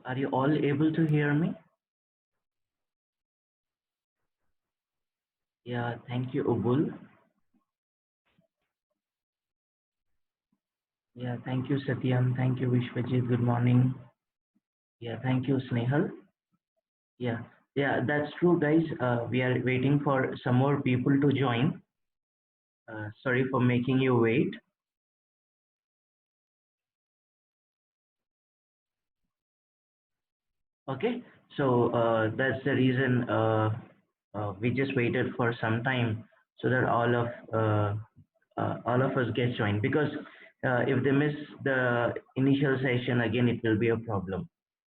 Are you all able to hear me? Yeah, thank you, Ubul. Yeah, thank you, Satyam. Thank you, Vishwajit. Good morning. Yeah, thank you, Snehal. Yeah, yeah, that's true, guys. We are waiting for some more people to join. Sorry for making you wait. Okay, so that's the reason we just waited for some time so that all of us get joined because if they miss the initial session again, it will be a problem.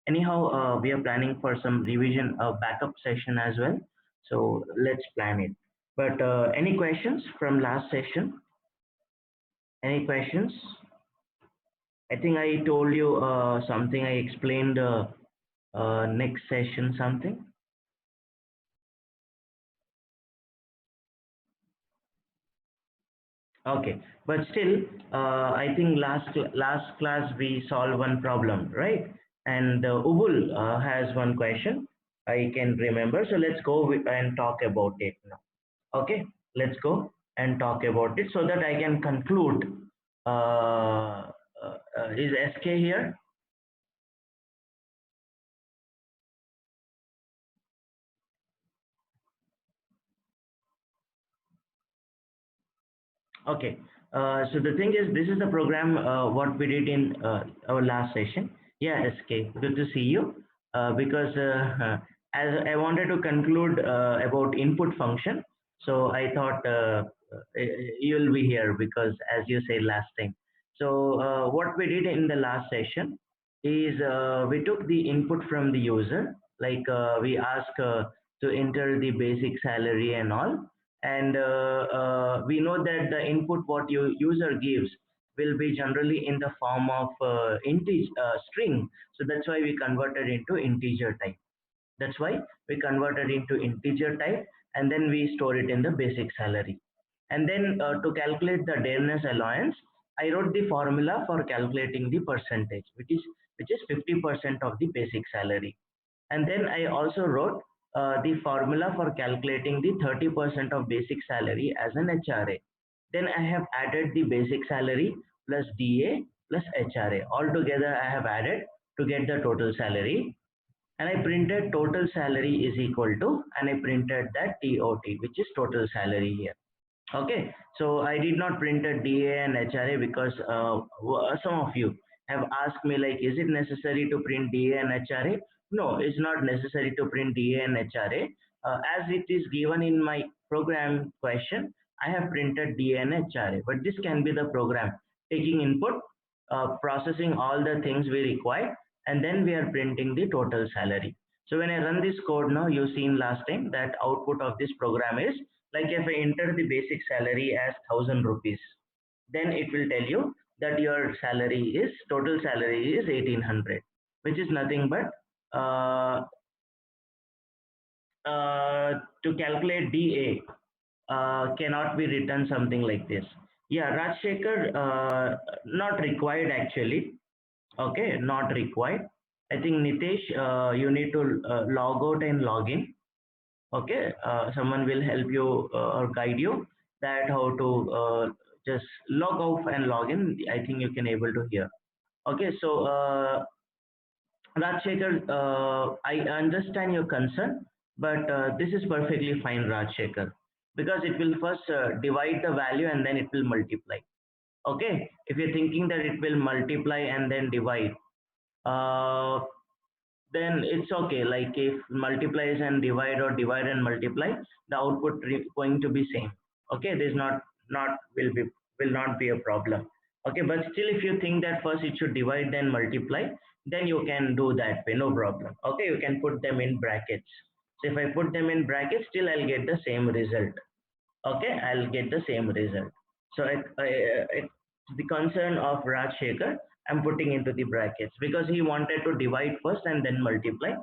Anyhow, we are planning for some revision backup session as well. So let's plan it. But any questions from last session? Any questions? I think I told you something. I explained next session something. Okay, but still, I think last class we solved one problem, right? And Ubul has one question I can remember. So let's go and talk about it now. Okay, let's go and talk about it so that I can conclude. Is SK here? Okay. So the thing is, this is the program what we did in our last session. Yeah, SK, good to see you. Because as I wanted to conclude about input function, so I thought you'll be here because as you said last time. So what we did in the last session is we took the input from the user, like we ask to enter the basic salary and all, and we know that the input what your user gives will be generally in the form of integer string, so that's why we converted into integer type. That's why we converted into integer type, and then we store it in the basic salary. And then to calculate the dearness allowance, I wrote the formula for calculating the percentage, which is 50% of the basic salary. And then I also wrote the formula for calculating the 30% of basic salary as an HRA. Then I have added the basic salary plus DA plus HRA. Altogether, I have added to get the total salary. And I printed total salary is equal to, and I printed that TOT, which is total salary here. Okay, so I did not print a DA and HRA because some of you have asked me like, is it necessary to print DA and HRA? No, it's not necessary to print DA and HRA. As it is given in my program question, I have printed DA and HRA, but this can be the program taking input, processing all the things we require, and then we are printing the total salary. So when I run this code now, you've seen last time that output of this program is like if I enter the basic salary as 1,000 rupees, then it will tell you that your salary is total salary is 1,800, which is nothing but to calculate DA cannot be written something like this. Yeah, Rajshekhar, not required actually. Okay, not required. I think Nitesh, you need to log out and log in. Okay, someone will help you or guide you that how to just log off and log in. I think you can able to hear. Okay, so Rajshekhar, I understand your concern, but this is perfectly fine, Rajshekhar, because it will first divide the value and then it will multiply. Okay, if you're thinking that it will multiply and then divide, uh, then it's okay. Like if multiplies and divide or divide and multiply, the output going to be same. Okay, there's not will not be a problem. Okay, but still if you think that first it should divide then multiply, then you can do that way, no problem. Okay, you can put them in brackets. So if I put them in brackets, still I'll get the same result. Okay, I'll get the same result. So it's the concern of Raj Shekhar, I'm putting into the brackets because he wanted to divide first and then multiply.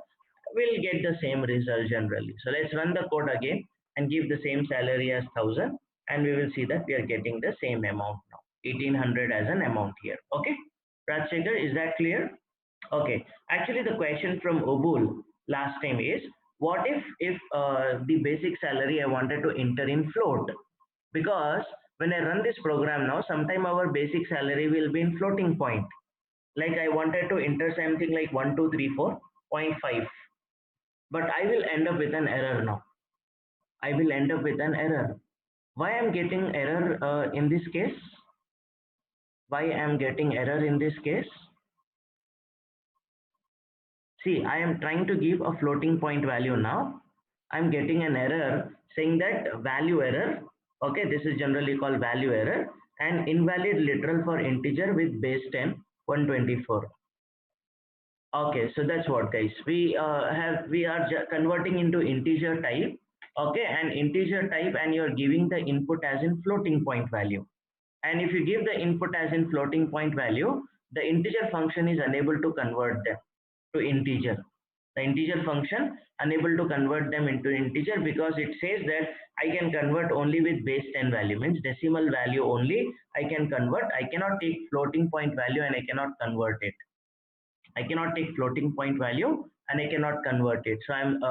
We'll get the same result generally. So let's run the code again and give the same salary as 1,000, and we will see that we are getting the same amount now, 1,800 as an amount here. Okay, Raj Shekhar, is that clear? Okay, actually the question from Obul last time is, what if the basic salary I wanted to enter in float? Because when I run this program now, sometime our basic salary will be in floating point. Like I wanted to enter something like 1234.5, but I will end up with an error now. I will end up with an error. Why I'm getting error in this case? Why I'm getting error in this case? See, I am trying to give a floating point value now. I'm getting an error saying that value error. Okay, this is generally called value error and invalid literal for integer with base 10 124. Okay, so that's what, guys. We are converting into integer type. Okay, and integer type, and you're giving the input as in floating point value. And if you give the input as in floating point value, the integer function is unable to convert them to integer. The integer function unable to convert them into integer because it says that I can convert only with base 10 value, means decimal value only I can convert. I cannot take floating point value and I cannot convert it. I cannot take floating point value and I cannot convert it. So I'm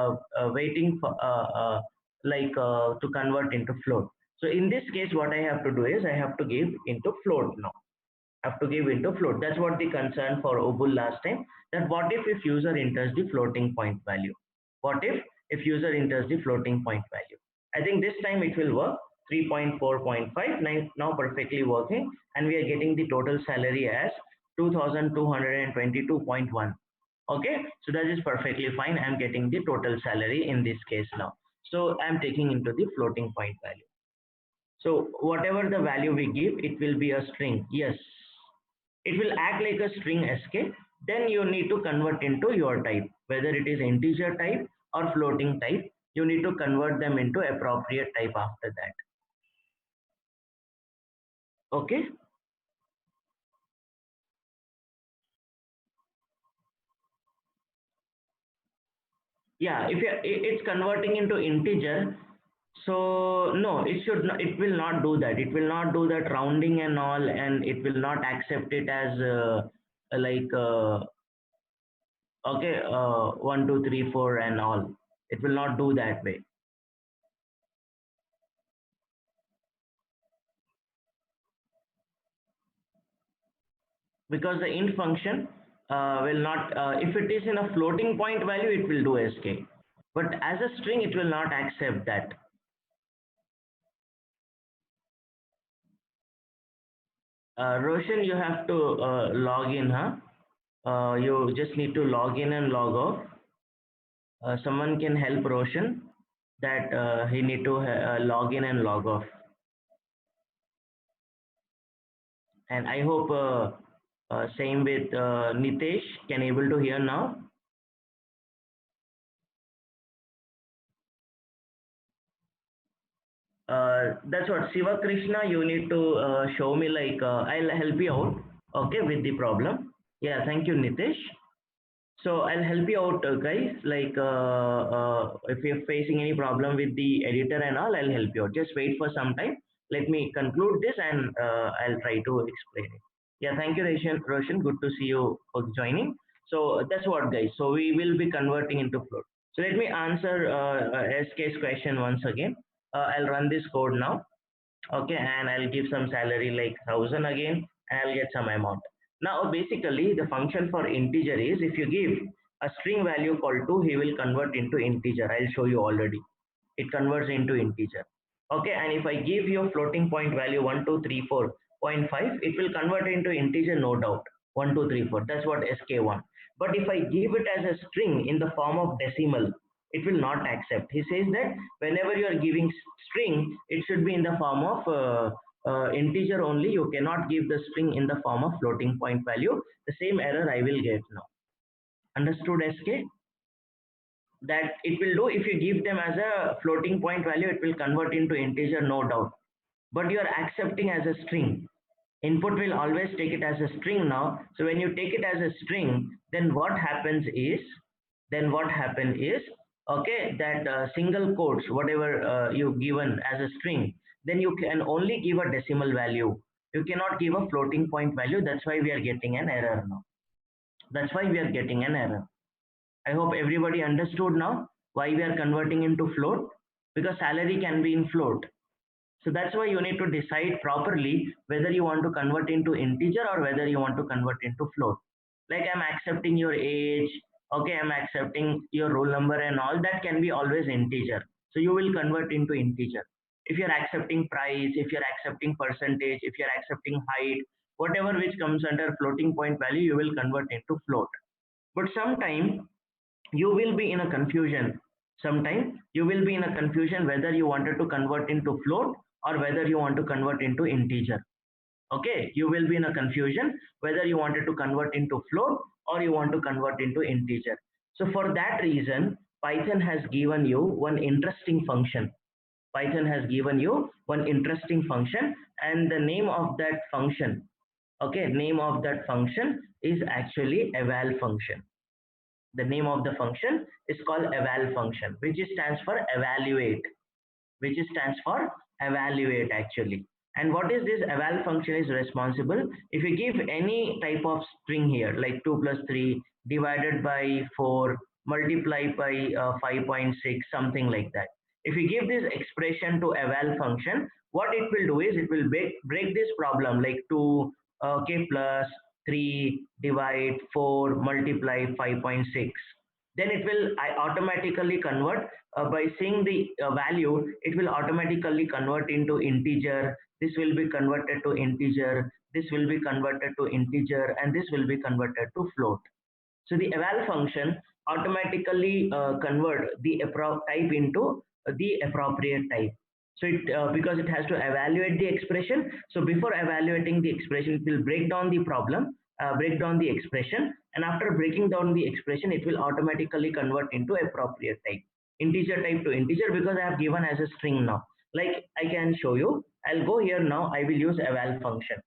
waiting for to convert into float. So in this case, what I have to do is I have to give into float now. I have to give into float. That's what the concern for Obul last time. That what if user enters the floating point value? What if user enters the floating point value? I think this time it will work. 3.4.5 now perfectly working, and we are getting the total salary as 2222.1. Okay, so that is perfectly fine. I'm getting the total salary in this case now. So I'm taking into the floating point value. So whatever the value we give, it will be a string. Yes, it will act like a string sk. Then you need to convert into your type, whether it is integer type or floating type. You need to convert them into appropriate type after that. Okay. Yeah, if it's converting into integer, so no, it should not, it will not do that. It will not do that rounding and all, and it will not accept it as like okay, 1 2 3 4 and all. It will not do that way. Because the int function will not, if it is in a floating point value, it will do sk, but as a string it will not accept that. Roshan, you have to log in, huh? You just need to log in and log off. Someone can help Roshan that he need to log in and log off. And I hope same with Nitesh can able to hear now. That's what Siva Krishna. You need to show me like I'll help you out. Okay, with the problem. Yeah, thank you, Nitesh. So I'll help you out, guys. Like if you're facing any problem with the editor and all, I'll help you out. Just wait for some time. Let me conclude this and I'll try to explain it. Yeah, thank you, Roshan. Roshan, good to see you for joining. So that's what, guys. So we will be converting into float. So let me answer SK's question once again. I'll run this code now. Okay, and I'll give some salary like 1,000 again, and I'll get some amount. Now basically the function for integer is, if you give a string value called 2, he will convert into integer. I'll show you already. It converts into integer. Okay, and if I give you a floating point value 1234.5, it will convert into integer, no doubt. 1234, that's what sk1. But if I give it as a string in the form of decimal, it will not accept. He says that whenever you are giving string, it should be in the form of integer only. You cannot give the string in the form of floating point value. The same error I will get now. Understood, sk? That it will do. If you give them as a floating point value, it will convert into integer, no doubt. But you are accepting as a string. Input will always take it as a string now. So when you take it as a string, then what happens is, okay, that single quotes, whatever you given as a string, then you can only give a decimal value. You cannot give a floating point value. That's why we are getting an error now. That's why we are getting an error. I hope everybody understood now why we are converting into float, because salary can be in float. So that's why you need to decide properly whether you want to convert into integer or whether you want to convert into float. Like I'm accepting your age, okay, I'm accepting your roll number and all that can be always integer. So you will convert into integer. If you're accepting price, if you're accepting percentage, if you're accepting height, whatever which comes under floating point value, you will convert into float. But sometime you will be in a confusion. Sometime you will be in a confusion whether you wanted to convert into float or whether you want to convert into integer. Okay, you will be in a confusion whether you wanted to convert into float or you want to convert into integer. So for that reason, Python has given you one interesting function. Python has given you one interesting function, and the name of that function, okay, name of that function is actually eval function. The name of the function is called eval function, which stands for evaluate, which stands for evaluate actually. And what is this eval function is responsible? If you give any type of string here, like 2 plus 3 divided by 4 multiplied by 5.6, something like that. If you give this expression to eval function, what it will do is it will break this problem like 2 okay plus 3 divide 4 multiply 5.6. Then it will automatically convert by seeing the value, it will automatically convert into integer. This will be converted to integer, this will be converted to integer, and this will be converted to float. So the eval function automatically convert the type into the appropriate type. So it because it has to evaluate the expression. So before evaluating the expression, it will break down the problem, break down the expression, and after breaking down the expression, it will automatically convert into appropriate type, integer type to integer, because I have given as a string now. Like I can show you. I'll go here now. I will use eval function.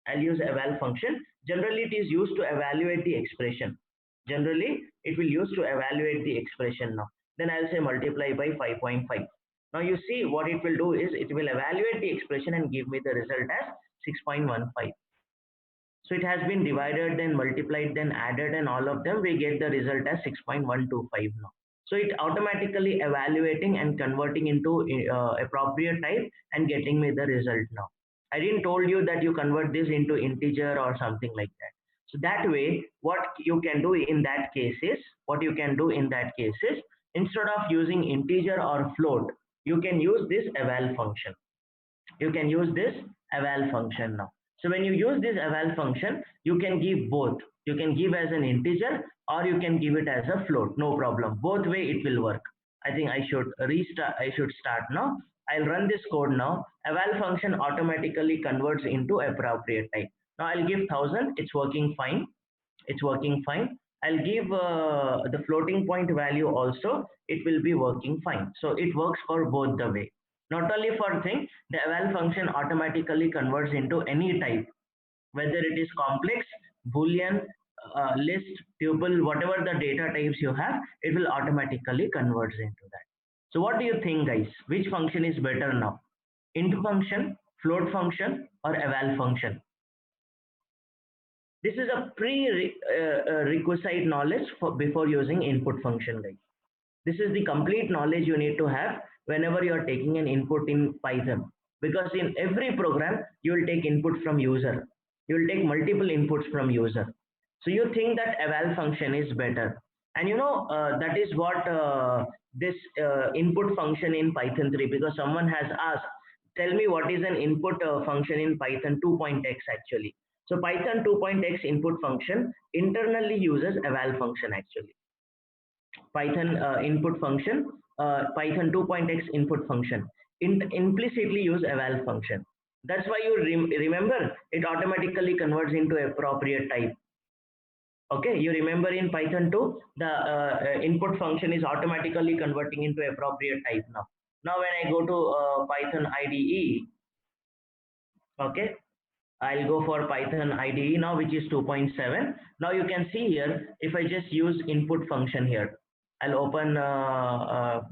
I'll use eval function. Generally, it is used to evaluate the expression. Generally, it will use to evaluate the expression now. Then I'll say multiply by 5.5. Now you see what it will do is it will evaluate the expression and give me the result as 6.15. So it has been divided, then multiplied, then added, and all of them we get the result as 6.125 now. So it automatically evaluating and converting into appropriate type and getting me the result now. I didn't told you that you convert this into integer or something like that. So that way, what you can do in that case is, instead of using integer or float, you can use this eval function. You can use this eval function now. So when you use this eval function, you can give both. You can give as an integer or you can give it as a float. No problem. Both way it will work. I think I should restart. I should start now. I'll run this code now. Eval function automatically converts into appropriate type. Now I'll give 1000. It's working fine. It's working fine. I'll give the floating point value also. It will be working fine. So it works for both the way. Not only for thing, the eval function automatically converts into any type, whether it is complex, boolean, list, tuple, whatever the data types you have, it will automatically converts into that. So what do you think, guys? Which function is better now? Int function, float function, or eval function? This is a prerequisite knowledge for before using input function, guys. This is the complete knowledge you need to have whenever you are taking an input in Python, because in every program you will take input from user, you will take multiple inputs from user. So you think that eval function is better, and you know that is what this input function in Python 3, because someone has asked, tell me what is an input function in Python 2.x actually. So Python 2.x input function internally uses eval function actually. Python input function, Python 2.x input function implicitly use eval function. That's why you remember it automatically converts into appropriate type. Okay, you remember in Python 2, the input function is automatically converting into appropriate type now. Now when I go to Python IDE, okay, I'll go for Python IDE now, which is 2.7. Now you can see here, if I just use input function here, I'll open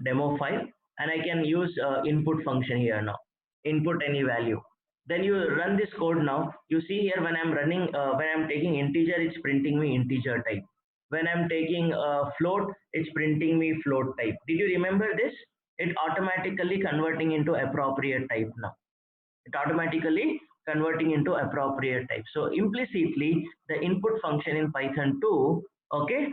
demo file and I can use input function here now. Input any value. Then you run this code now. You see here when I'm running, when I'm taking integer, it's printing me integer type. When I'm taking float, it's printing me float type. Did you remember this? It automatically converting into appropriate type now. It automatically converting into appropriate type. So implicitly, the input function in Python 2, okay,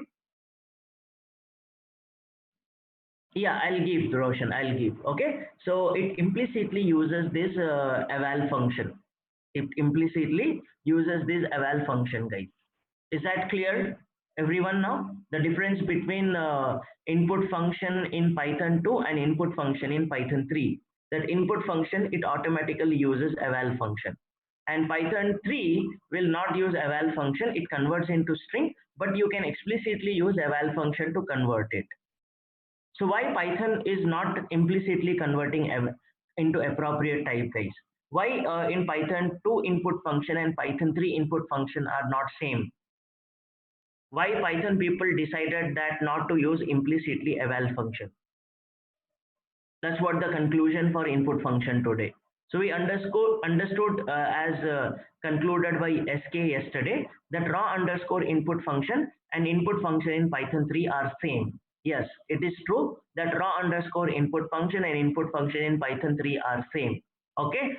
yeah, I'll give Roshan, I'll give. Okay, so it implicitly uses this eval function. It implicitly uses this eval function, guys. Is that clear, everyone now? The difference between input function in Python 2 and input function in Python 3. That input function, it automatically uses eval function. And Python 3 will not use eval function, it converts into string, but you can explicitly use eval function to convert it. So why Python is not implicitly converting into appropriate type, guys? Why in Python 2 input function and Python 3 input function are not same? Why Python people decided that not to use implicitly eval function? That's what the conclusion for input function today. So we understood as concluded by SK yesterday that raw underscore input function and input function in Python 3 are same. Yes, it is true that raw underscore input function and input function in Python 3 are same. Okay,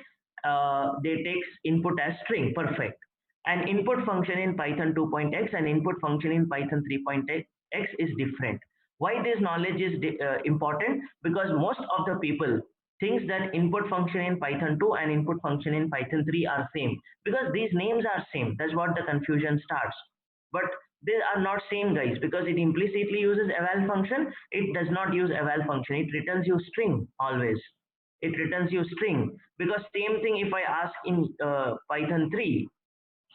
they takes input as string, perfect. And input function in Python 2.x and input function in Python 3.x is different. Why this knowledge is important? Because most of the people thinks that input function in Python 2 and input function in Python 3 are same because these names are same. That's what the confusion starts. But they are not same, guys, because it implicitly uses eval function. It does not use eval function. It returns you string always. It returns you string because same thing if I ask in Python 3,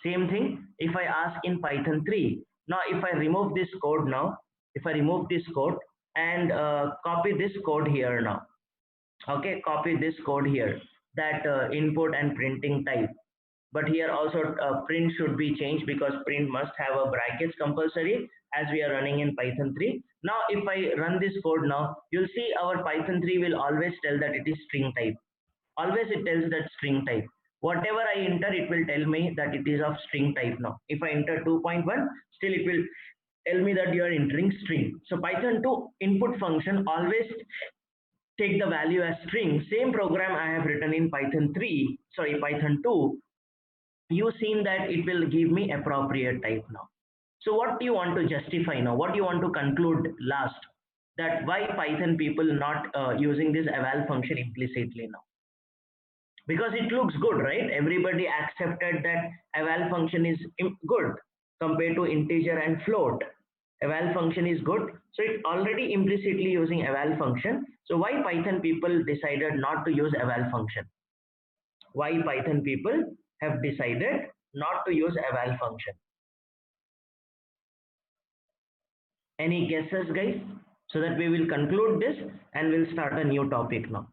same thing if I ask in Python 3. Now if I remove this code now, if I remove this code and copy this code here now, okay, copy this code here, that input and printing type. But here also print should be changed because print must have a brackets compulsory as we are running in Python 3. Now if I run this code now, you'll see our Python 3 will always tell that it is string type. Always it tells that string type. Whatever I enter, it will tell me that it is of string type now. If I enter 2.1, still it will tell me that you are entering string. So Python 2 input function always take the value as string. Same program I have written in Python 3, sorry, Python 2, you seen that it will give me appropriate type now. So what do you want to justify now? What do you want to conclude last? That why Python people not using this eval function implicitly now? Because it looks good, right? Everybody accepted that eval function is good compared to integer and float. Eval function is good, so it's already implicitly using eval function. So why Python people decided not to use eval function? Why Python people have decided not to use eval function? Any guesses, guys, so that we will conclude this and we'll start a new topic now?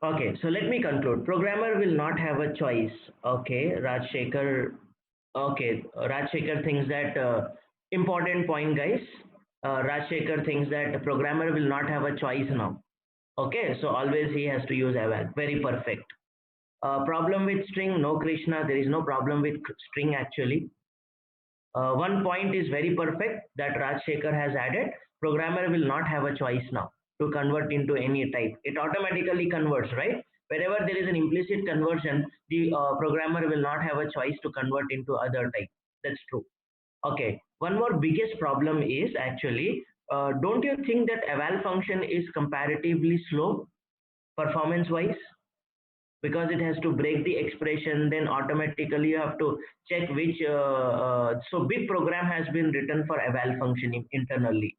Okay, so let me conclude. Programmer will not have a choice. Okay, Rajshekhar. Okay, Rajshekhar thinks that important point, guys. Rajshekhar thinks that the programmer will not have a choice now. Okay, so always he has to use eval. Very perfect. Problem with string? No, Krishna. There is no problem with string actually. One point is very perfect that Rajshekhar has added. Programmer will not have a choice now to convert into any type. It automatically converts, right? Wherever there is an implicit conversion, the programmer will not have a choice to convert into other type. That's true. Okay. One more biggest problem is actually, don't you think that eval function is comparatively slow performance wise? Because it has to break the expression, then automatically you have to check which so big program has been written for eval function internally.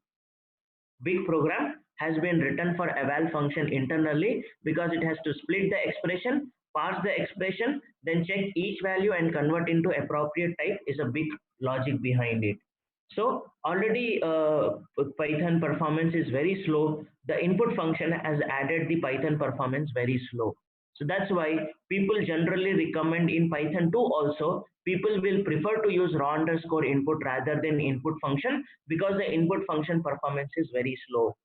Big program has been written for eval function internally because it has to split the expression, parse the expression, then check each value and convert into appropriate type. Is a big logic behind it. So already Python performance is very slow. The input function has added the Python performance very slow. So that's why people generally recommend in Python 2 also, people will prefer to use raw underscore input rather than input function because the input function performance is very slow.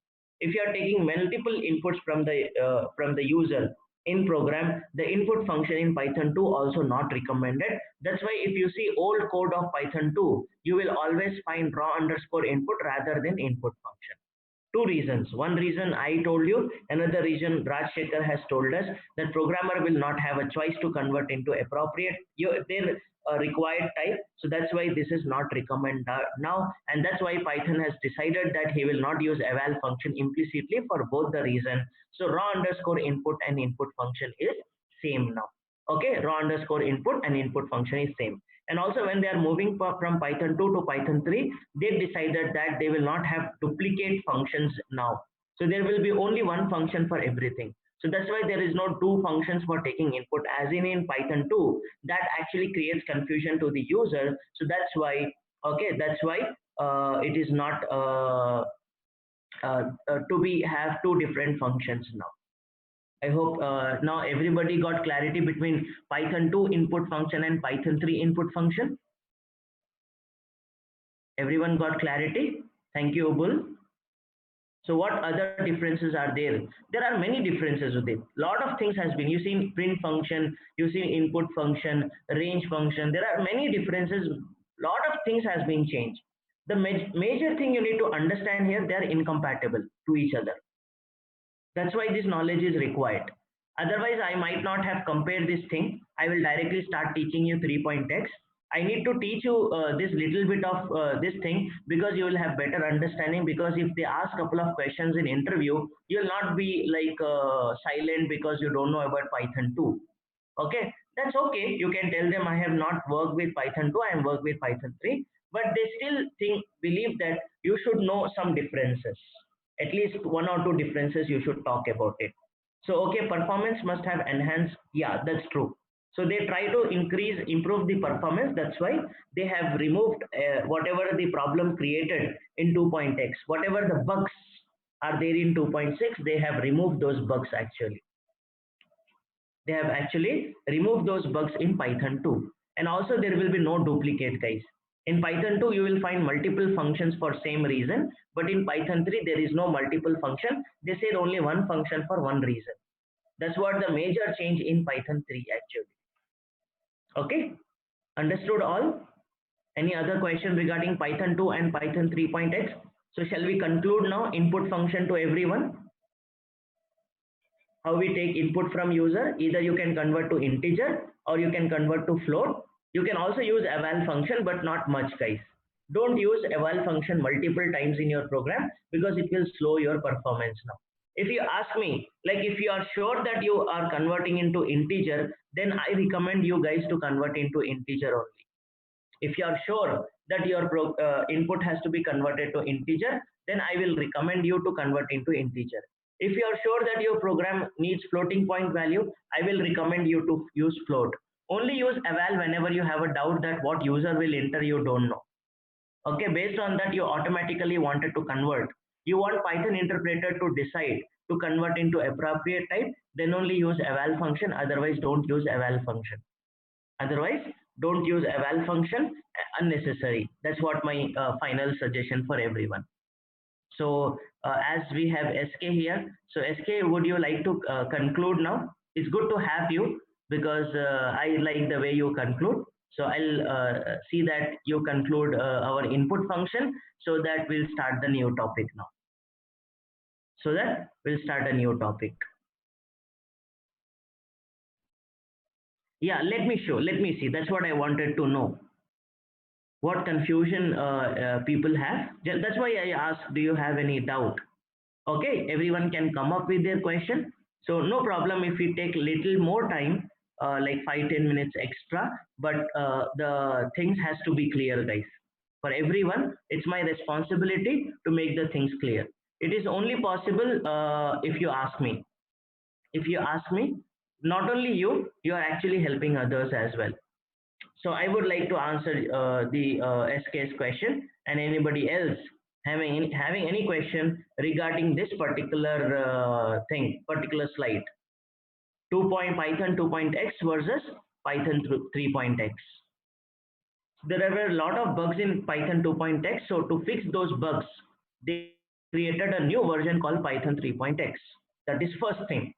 If you are taking multiple inputs from the user in program, the input function in Python 2 also not recommended. That's why if you see old code of Python 2, you will always find raw underscore input rather than input function. Two reasons. One reason I told you, another reason Raj Shekhar has told us, that programmer will not have a choice to convert into appropriate their required type. So that's why this is not recommended now, and that's why Python has decided that he will not use eval function implicitly for both the reason. So raw underscore input and input function is same now. Okay, raw underscore input and input function is same. And also when they are moving from Python 2 to Python 3, they decided that they will not have duplicate functions now. So there will be only one function for everything. So that's why there is no two functions for taking input as in Python 2. That actually creates confusion to the user. So that's why, okay, that's why it is not to be have two different functions now. I hope now everybody got clarity between Python 2 input function and Python 3 input function. Everyone got clarity? Thank you, Obul. So what other differences are there? There are many differences with it. Lot of things has been. You see print function, you see input function, range function. There are many differences. Lot of things has been changed. The major thing you need to understand here, they are incompatible to each other. That's why this knowledge is required. Otherwise, I might not have compared this thing. I will directly start teaching you 3.x. I need to teach you this little bit of this thing because you will have better understanding. Because if they ask a couple of questions in interview, you will not be like silent because you don't know about Python 2. Okay, that's okay. You can tell them I have not worked with Python 2, I am worked with Python 3, but they still believe that you should know some differences. At least one or two differences you should talk about it. So okay, performance must have enhanced. Yeah, that's true. So they try to improve the performance. That's why they have removed whatever the problem created in 2.x, whatever the bugs are there in 2.6, they have removed those bugs actually. They have actually removed those bugs in Python 2. And also there will be no duplicate, guys. In Python 2, you will find multiple functions for same reason, but in Python 3, there is no multiple function. They said only one function for one reason. That's what the major change in Python 3 actually. Okay, understood all? Any other question regarding Python 2 and Python 3.x? So shall we conclude now? Input function to everyone. How we take input from user, either you can convert to integer or you can convert to float. You can also use eval function, but not much, guys. Don't use eval function multiple times in your program because it will slow your performance now. If you ask me, like if you are sure that you are converting into integer, then I recommend you guys to convert into integer only. If you are sure that your input has to be converted to integer, then I will recommend you to convert into integer. If you are sure that your program needs floating point value, I will recommend you to use float. Only use eval whenever you have a doubt that what user will enter you don't know. Okay, based on that you automatically wanted to convert. You want Python interpreter to decide to convert into appropriate type, then only use eval function, otherwise don't use eval function. Otherwise, don't use eval function unnecessary. That's what my final suggestion for everyone. So as we have SK here, so SK, would you like to conclude now? It's good to have you because I like the way you conclude. So I'll see that you conclude our input function so that we'll start the new topic now. So that we'll start a new topic. Yeah, let me show. Let me see. That's what I wanted to know. What confusion people have. That's why I asked, do you have any doubt? Okay, everyone can come up with their question. So no problem if we take little more time, like 5-10 minutes extra, but the things has to be clear, guys. For everyone, it's my responsibility to make the things clear. It is only possible if you ask me. If you ask me, not only you, you are actually helping others as well. So I would like to answer the SK's question, and anybody else having any question regarding this particular particular slide. Python 2.x versus Python 3.x. There are a lot of bugs in Python 2.x. So to fix those bugs, they created a new version called Python 3.x. That is first thing.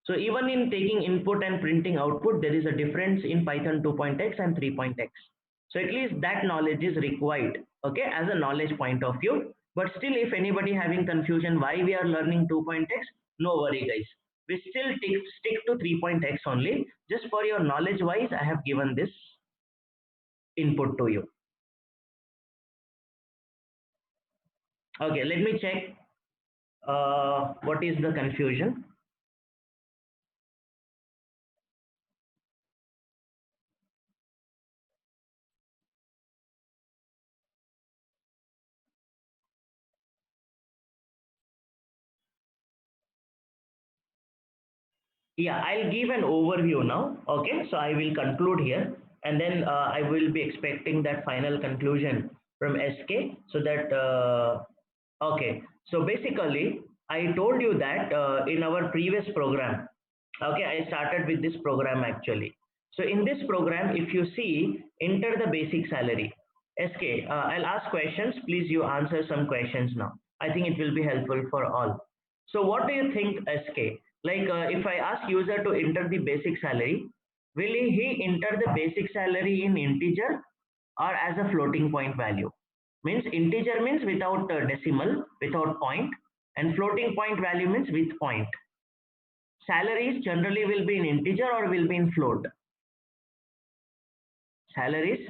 So even in taking input and printing output, there is a difference in Python 2.x and 3.x. So at least that knowledge is required, okay, as a knowledge point of view. But still, if anybody having confusion why we are learning 2.x, no worry guys. We still stick to 3.x only. Just for your knowledge wise, I have given this input to you. Okay, let me check what is the confusion. Yeah, I'll give an overview now. Okay, so I will conclude here, and then I will be expecting that final conclusion from SK. So that okay, so basically I told you that in our previous program, okay, I started with this program actually. So in this program, if you see, enter the basic salary. SK, I'll ask questions. Please, you answer some questions now. I think it will be helpful for all. So what do you think, SK? Like if I ask user to enter the basic salary, will he enter the basic salary in integer or as a floating point value? Means integer means without decimal, without point, and floating point value means with point. Salaries generally will be in integer or will be in float. Salaries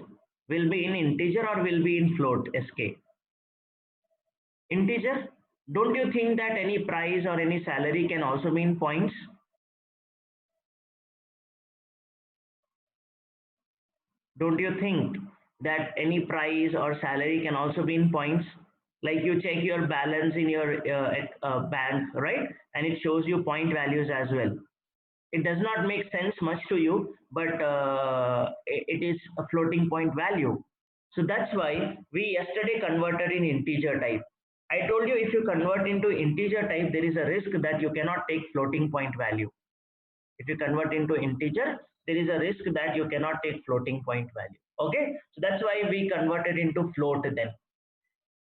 will be in integer or will be in float, SK. Integer? Don't you think that any price or any salary can also be in points? Don't you think that any price or salary can also be in points? Like you check your balance in your bank, right? And it shows you point values as well. It does not make sense much to you, but it is a floating point value. So that's why we yesterday converted in integer type. I told you if you convert into integer type, there is a risk that you cannot take floating point value. If you convert into integer, there is a risk that you cannot take floating point value. Okay, so that's why we converted into float then.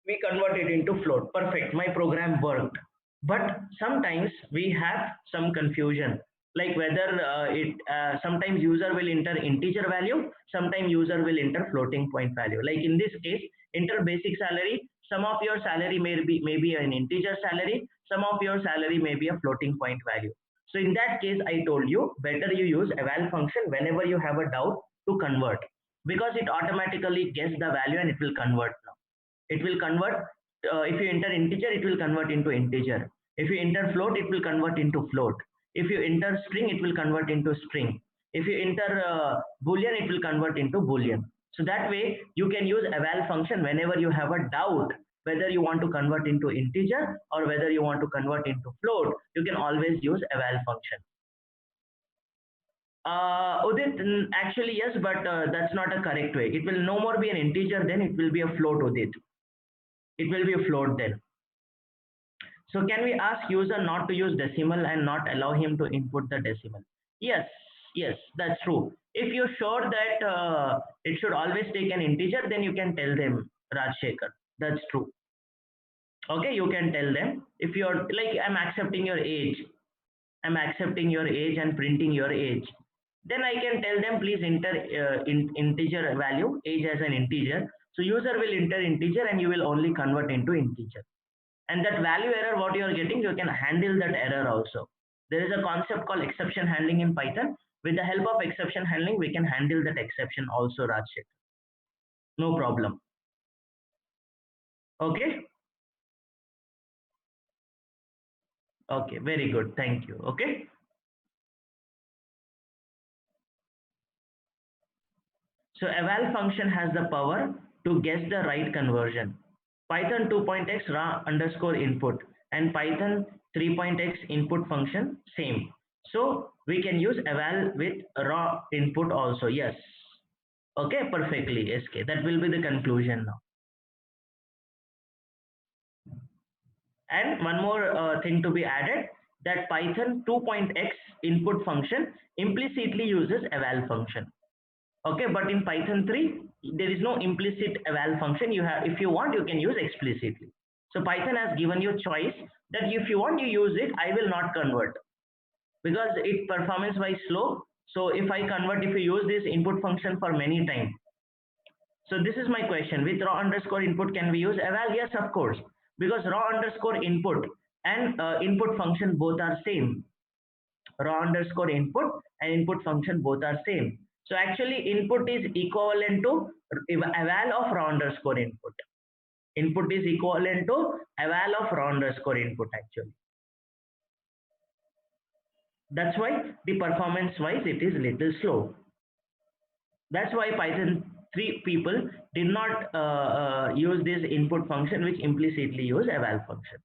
We converted into float. Perfect, my program worked. But sometimes we have some confusion, like whether it sometimes user will enter integer value, sometimes user will enter floating point value. Like in this case, enter basic salary. Some of your salary may be an integer salary, some of your salary may be a floating point value. So in that case, I told you better you use eval function whenever you have a doubt to convert, because it automatically gets the value and it will convert now. It will convert, if you enter integer, it will convert into integer. If you enter float, it will convert into float. If you enter string, it will convert into string. If you enter boolean, it will convert into boolean. So that way you can use eval function whenever you have a doubt whether you want to convert into integer or whether you want to convert into float. You can always use eval function. Udit, actually yes, but that's not a correct way. It will no more be an integer, then it will be a float, Udit. It will be a float then. So can we ask user not to use decimal and not allow him to input the decimal? Yes, yes, that's true. If you're sure that it should always take an integer, then you can tell them, Rajshekhar. That's true. Okay, you can tell them. If you're like, I'm accepting your age, I'm accepting your age and printing your age. Then I can tell them, please enter integer value, age as an integer. So user will enter integer and you will only convert into integer. And that value error what you are getting, you can handle that error also. There is a concept called exception handling in Python. With the help of exception handling, we can handle that exception also, Rajshek. No problem. Okay. Okay, very good, thank you. Okay, so eval function has the power to guess the right conversion. Python 2.x raw underscore input and Python 3.x input function same. So we can use eval with raw input also. Yes. Okay, perfectly. SK. That will be the conclusion now. And one more thing to be added, that Python 2.x input function implicitly uses eval function. Okay, but in Python 3, there is no implicit eval function. You have, if you want, you can use explicitly. So Python has given you choice that if you want to use it, I will not convert because it performance wise slow. So if I convert, if you use this input function for many time. So this is my question. With raw underscore input, can we use eval? Yes, of course, because raw underscore input and input function both are same. Raw underscore input and input function both are same. So actually input is equivalent to eval of raw underscore input. Input is equivalent to eval of raw underscore input actually. That's why the performance wise it is little slow. That's why Python 3 people did not use this input function which implicitly use eval function.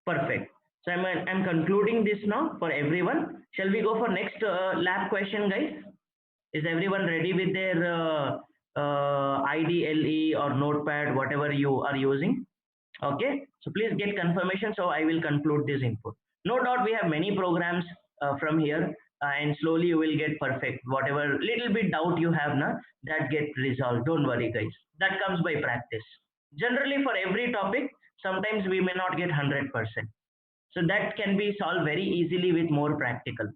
Perfect. So I'm concluding this now for everyone. Shall we go for next lab question, guys? Is everyone ready with their IDLE or Notepad, whatever you are using? Okay. So please get confirmation. So I will conclude this input. No doubt we have many programs from here, and slowly you will get perfect. Whatever little bit doubt you have now, that get resolved. Don't worry, guys. That comes by practice. Generally, for every topic, sometimes we may not get 100%. So that can be solved very easily with more practical.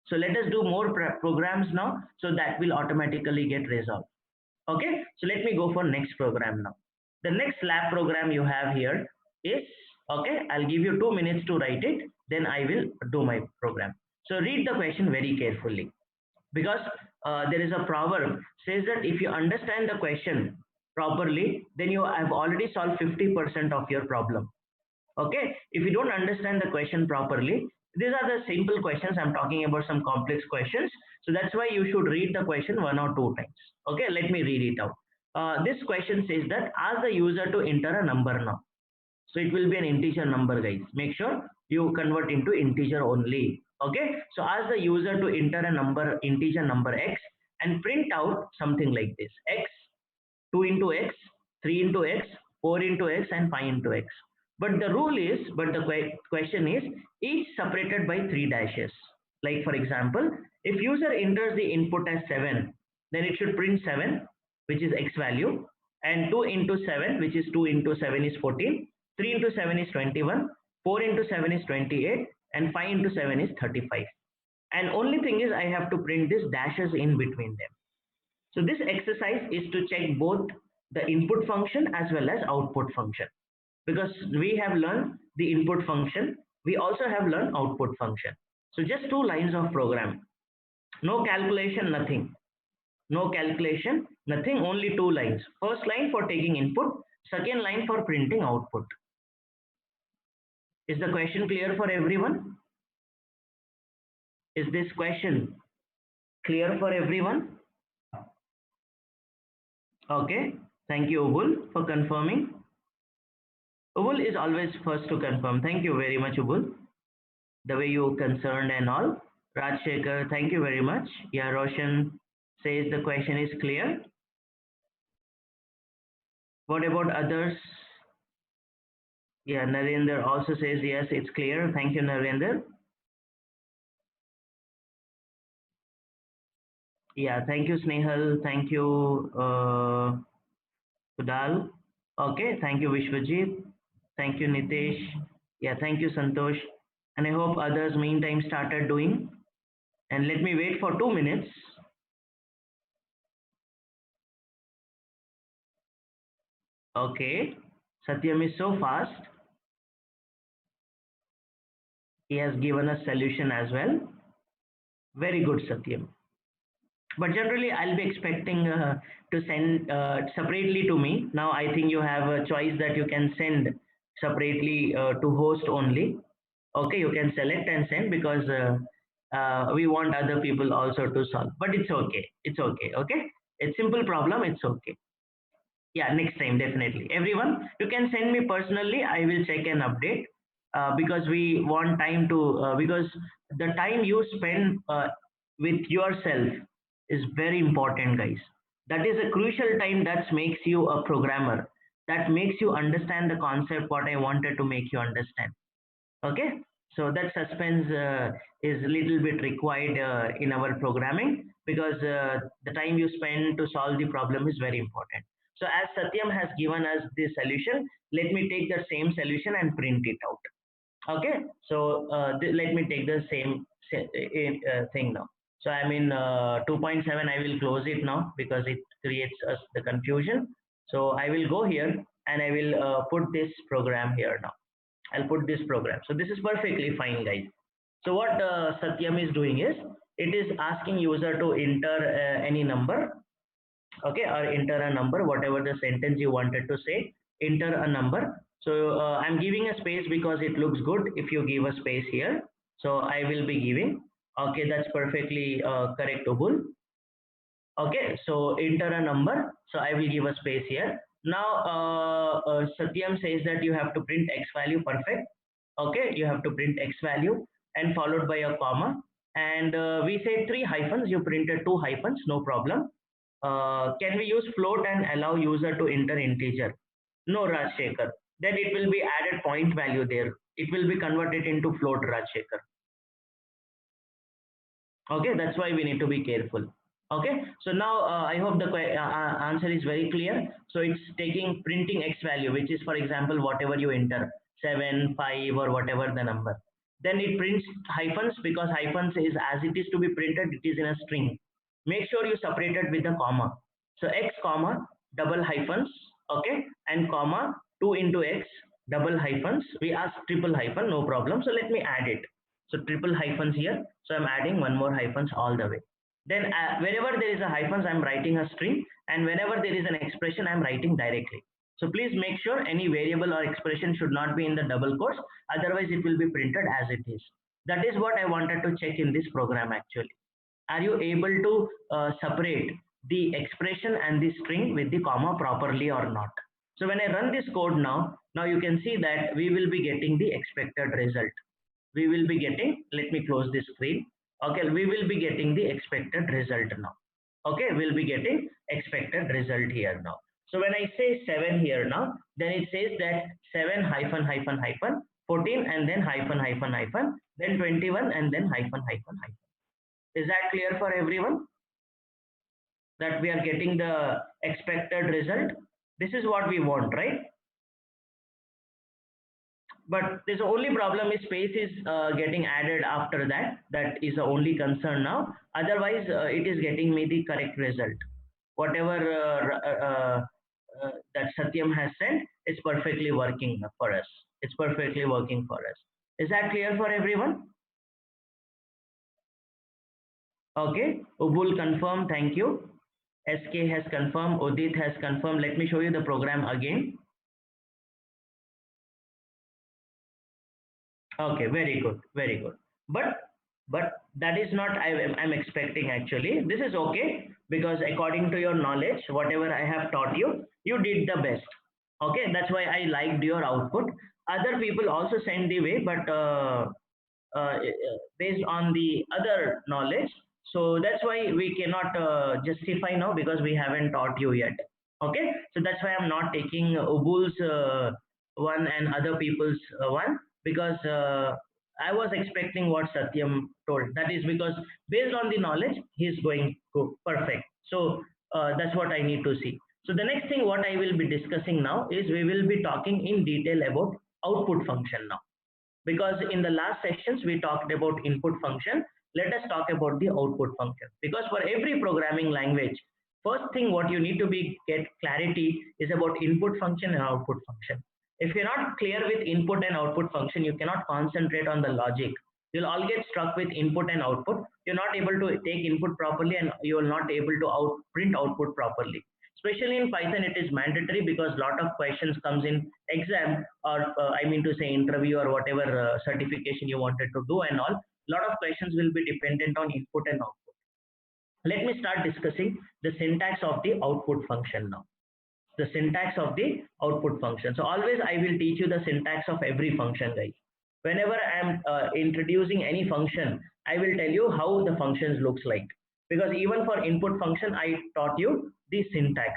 So let us do more programs now, so that will automatically get resolved. Okay, so let me go for next program now. The next lab program you have here is, okay, I'll give you 2 minutes to write it, then I will do my program. So read the question very carefully, because there is a proverb says that if you understand the question properly, then you have already solved 50% of your problem. Okay, if you don't understand the question properly, these are the simple questions. I'm talking about some complex questions, so that's why you should read the question 1 or 2 times. Okay, let me read it out. This question says that ask the user to enter a number now. So it will be an integer number, guys. Make sure you convert into integer only. Okay, so ask the user to enter a number, integer number x, and print out something like this: x, 2 into x, 3 into x, 4 into x, and 5 into x. But the rule is, but the question is, each separated by 3 dashes. Like for example, if user enters the input as 7, then it should print 7, which is x value, and 2 into 7, which is 2 into 7 is 14, 3 into 7 is 21, 4 into 7 is 28, and 5 into 7 is 35. And only thing is I have to print these dashes in between them. So this exercise is to check both the input function as well as output function, because we have learned the input function, we also have learned output function. So just 2 lines of program, no calculation, nothing, no calculation, nothing, only 2 lines. First line for taking input, second line for printing output. Is the question clear for everyone? Is this question clear for everyone? Okay, thank you, Ubul, for confirming. Ubul is always first to confirm. Thank you very much, Ubul. The way you concerned and all. Rajshekhar, thank you very much. Yeah, Roshan says the question is clear. What about others? Yeah, Narendra also says yes, it's clear. Thank you, Narendra. Yeah, thank you, Snehal. Thank you, Kudal. Okay, thank you, Vishwajit. Thank you, Nitesh. Yeah, thank you, Santosh. And I hope others meantime started doing. And let me wait for 2 minutes. Okay, Satyam is so fast. He has given us solution as well. Very good, Satyam. But generally, I'll be expecting to send separately to me. Now, I think you have a choice that you can send separately to host only. Okay, you can select and send, because we want other people also to solve. But it's okay. It's okay. Okay, it's simple problem. It's okay. Yeah, next time definitely. Everyone, you can send me personally. I will check and update, because we want time to, because the time you spend with yourself is very important, guys. That is a crucial time that makes you a programmer, that makes you understand the concept what I wanted to make you understand. Okay, so that suspense is a little bit required in our programming, because the time you spend to solve the problem is very important. So as Satyam has given us this solution, let me take the same solution and print it out. Okay, so let me take the same thing now. So I'm in 2.7. I will close it now because it creates us the confusion. So I will go here and I will put this program here now. I'll put this program. So this is perfectly fine, guys. So what Satyam is doing is, it is asking user to enter any number, okay, or enter a number, whatever the sentence you wanted to say, enter a number. So I'm giving a space because it looks good if you give a space here. So I will be giving, okay, that's perfectly correct, Ubul. Okay, so enter a number. So I will give a space here. Now Satyam says that you have to print x value. Perfect. Okay, you have to print x value and followed by a comma. And we say three hyphens. You printed two hyphens. No problem. Can we use float and allow user to enter integer? No, Rajshekhar. Then it will be added point value there. It will be converted into float, Rajshekhar. Okay, that's why we need to be careful. Okay, so now I hope the answer is very clear. So it's taking printing x value, which is for example whatever you enter, 7, 5 or whatever the number. Then it prints hyphens because hyphens is, as it is to be printed, it is in a string. Make sure you separate it with a comma. So x comma double hyphens, okay, and comma 2 into x double hyphens. We ask triple hyphen, no problem. So let me add it. So triple hyphens here. So I'm adding one more hyphens all the way. Then wherever there is a hyphens, I'm writing a string, and whenever there is an expression, I'm writing directly. So please make sure any variable or expression should not be in the double quotes, otherwise it will be printed as it is. That is what I wanted to check in this program actually. Are you able to separate the expression and the string with the comma properly or not? So when I run this code now you can see that we will be getting the expected result. We will be getting, let me close this screen. Okay, we will be getting the expected result now. Okay, we'll be getting expected result here now. So when I say 7 here now, then it says that 7 hyphen hyphen hyphen 14 and then hyphen hyphen hyphen, then 21 and then hyphen hyphen hyphen. Is that clear for everyone? That we are getting the expected result. This is what we want, right? But there's the only problem is space is getting added after that. That is the only concern now. Otherwise, it is getting me the correct result. Whatever that Satyam has sent, it's perfectly working for us. It's perfectly working for us. Is that clear for everyone? Okay, Ubul confirm, thank you. SK has confirmed, Udit has confirmed. Let me show you the program again. Okay, very good, very good. But that is not I'm expecting actually. This is okay because according to your knowledge, whatever I have taught you, you did the best. Okay, that's why I liked your output. Other people also send the way, but based on the other knowledge, so that's why we cannot justify now because we haven't taught you yet. Okay, so that's why I'm not taking Ubul's one and other people's one because I was expecting what Satyam told. That is because based on the knowledge, he's going to perfect. So that's what I need to see. So the next thing what I will be discussing now is we will be talking in detail about output function now. Because in the last sessions we talked about input function, let us talk about the output function. Because for every programming language, first thing what you need to be get clarity is about input function and output function. If you're not clear with input and output function, you cannot concentrate on the logic. You'll all get stuck with input and output. You're not able to take input properly and you will not able to print output properly. Especially in Python, it is mandatory because lot of questions comes in exam or I mean to say interview or whatever certification you wanted to do and all. Lot of questions will be dependent on input and output. Let me start discussing the syntax of the output function now. The syntax of the output function. So always I will teach you the syntax of every function, guys. Whenever I am introducing any function, I will tell you how the functions looks like. Because even for input function, I taught you the syntax.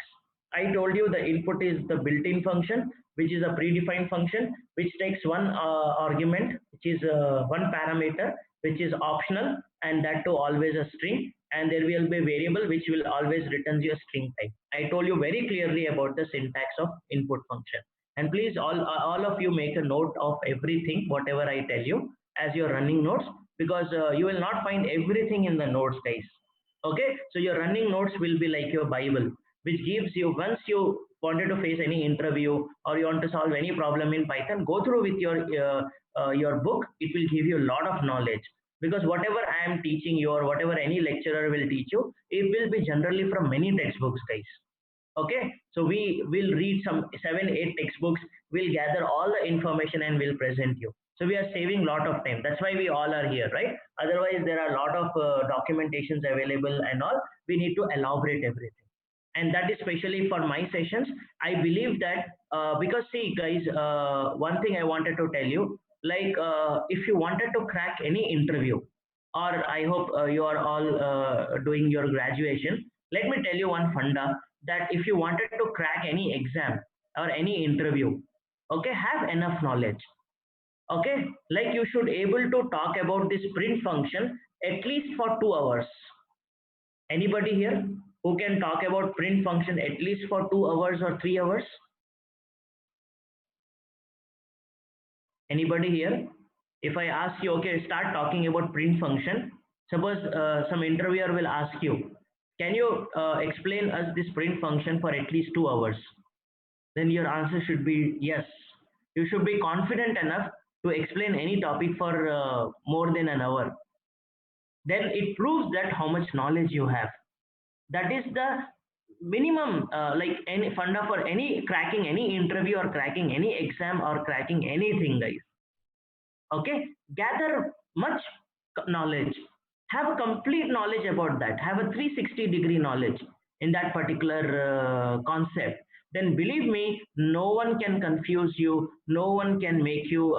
I told you the input is the built-in function, which is a predefined function, which takes one argument, which is one parameter, which is optional, and that too always a string, and there will be a variable which will always returns you a string type. I told you very clearly about the syntax of input function. And please all of you make a note of everything whatever I tell you as your running notes, because you will not find everything in the notes, guys. Okay, so your running notes will be like your bible, which gives you, once you wanted to face any interview or you want to solve any problem in Python, go through with your book. It will give you a lot of knowledge, because whatever I am teaching you or whatever any lecturer will teach you, it will be generally from many textbooks, guys. Okay, so we will read some 7 8 textbooks, we'll gather all the information and we'll present you. So we are saving a lot of time, that's why we all are here, right? Otherwise there are a lot of documentations available and all, we need to elaborate everything. And that is especially for my sessions. I believe that because see guys, one thing I wanted to tell you, like if you wanted to crack any interview, or I hope you are all doing your graduation, let me tell you one funda, that if you wanted to crack any exam or any interview, okay, have enough knowledge. Okay, like you should able to talk about this print function at least for 2 hours. Anybody here who can talk about print function at least for 2 hours or 3 hours? Anybody here? If I ask you, okay, start talking about print function, suppose some interviewer will ask you, can you explain us this print function for at least 2 hours? Then your answer should be yes. You should be confident enough to explain any topic for more than an hour. Then it proves that how much knowledge you have. That is the minimum, like any funda for any cracking any interview or cracking any exam or cracking anything, guys. Okay, gather much knowledge, have a complete knowledge about that, have a 360-degree knowledge in that particular concept. Then believe me, no one can confuse you, no one can make you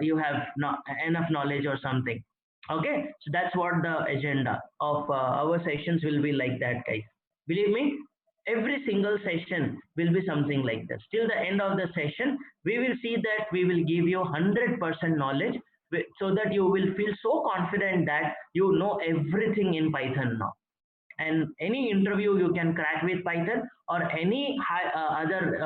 you have not enough knowledge or something. Okay, so that's what the agenda of our sessions will be, like that, guys. Believe me, every single session will be something like this. Till the end of the session, we will see that we will give you 100% knowledge, so that you will feel so confident that you know everything in Python now. And any interview you can crack with Python, or any other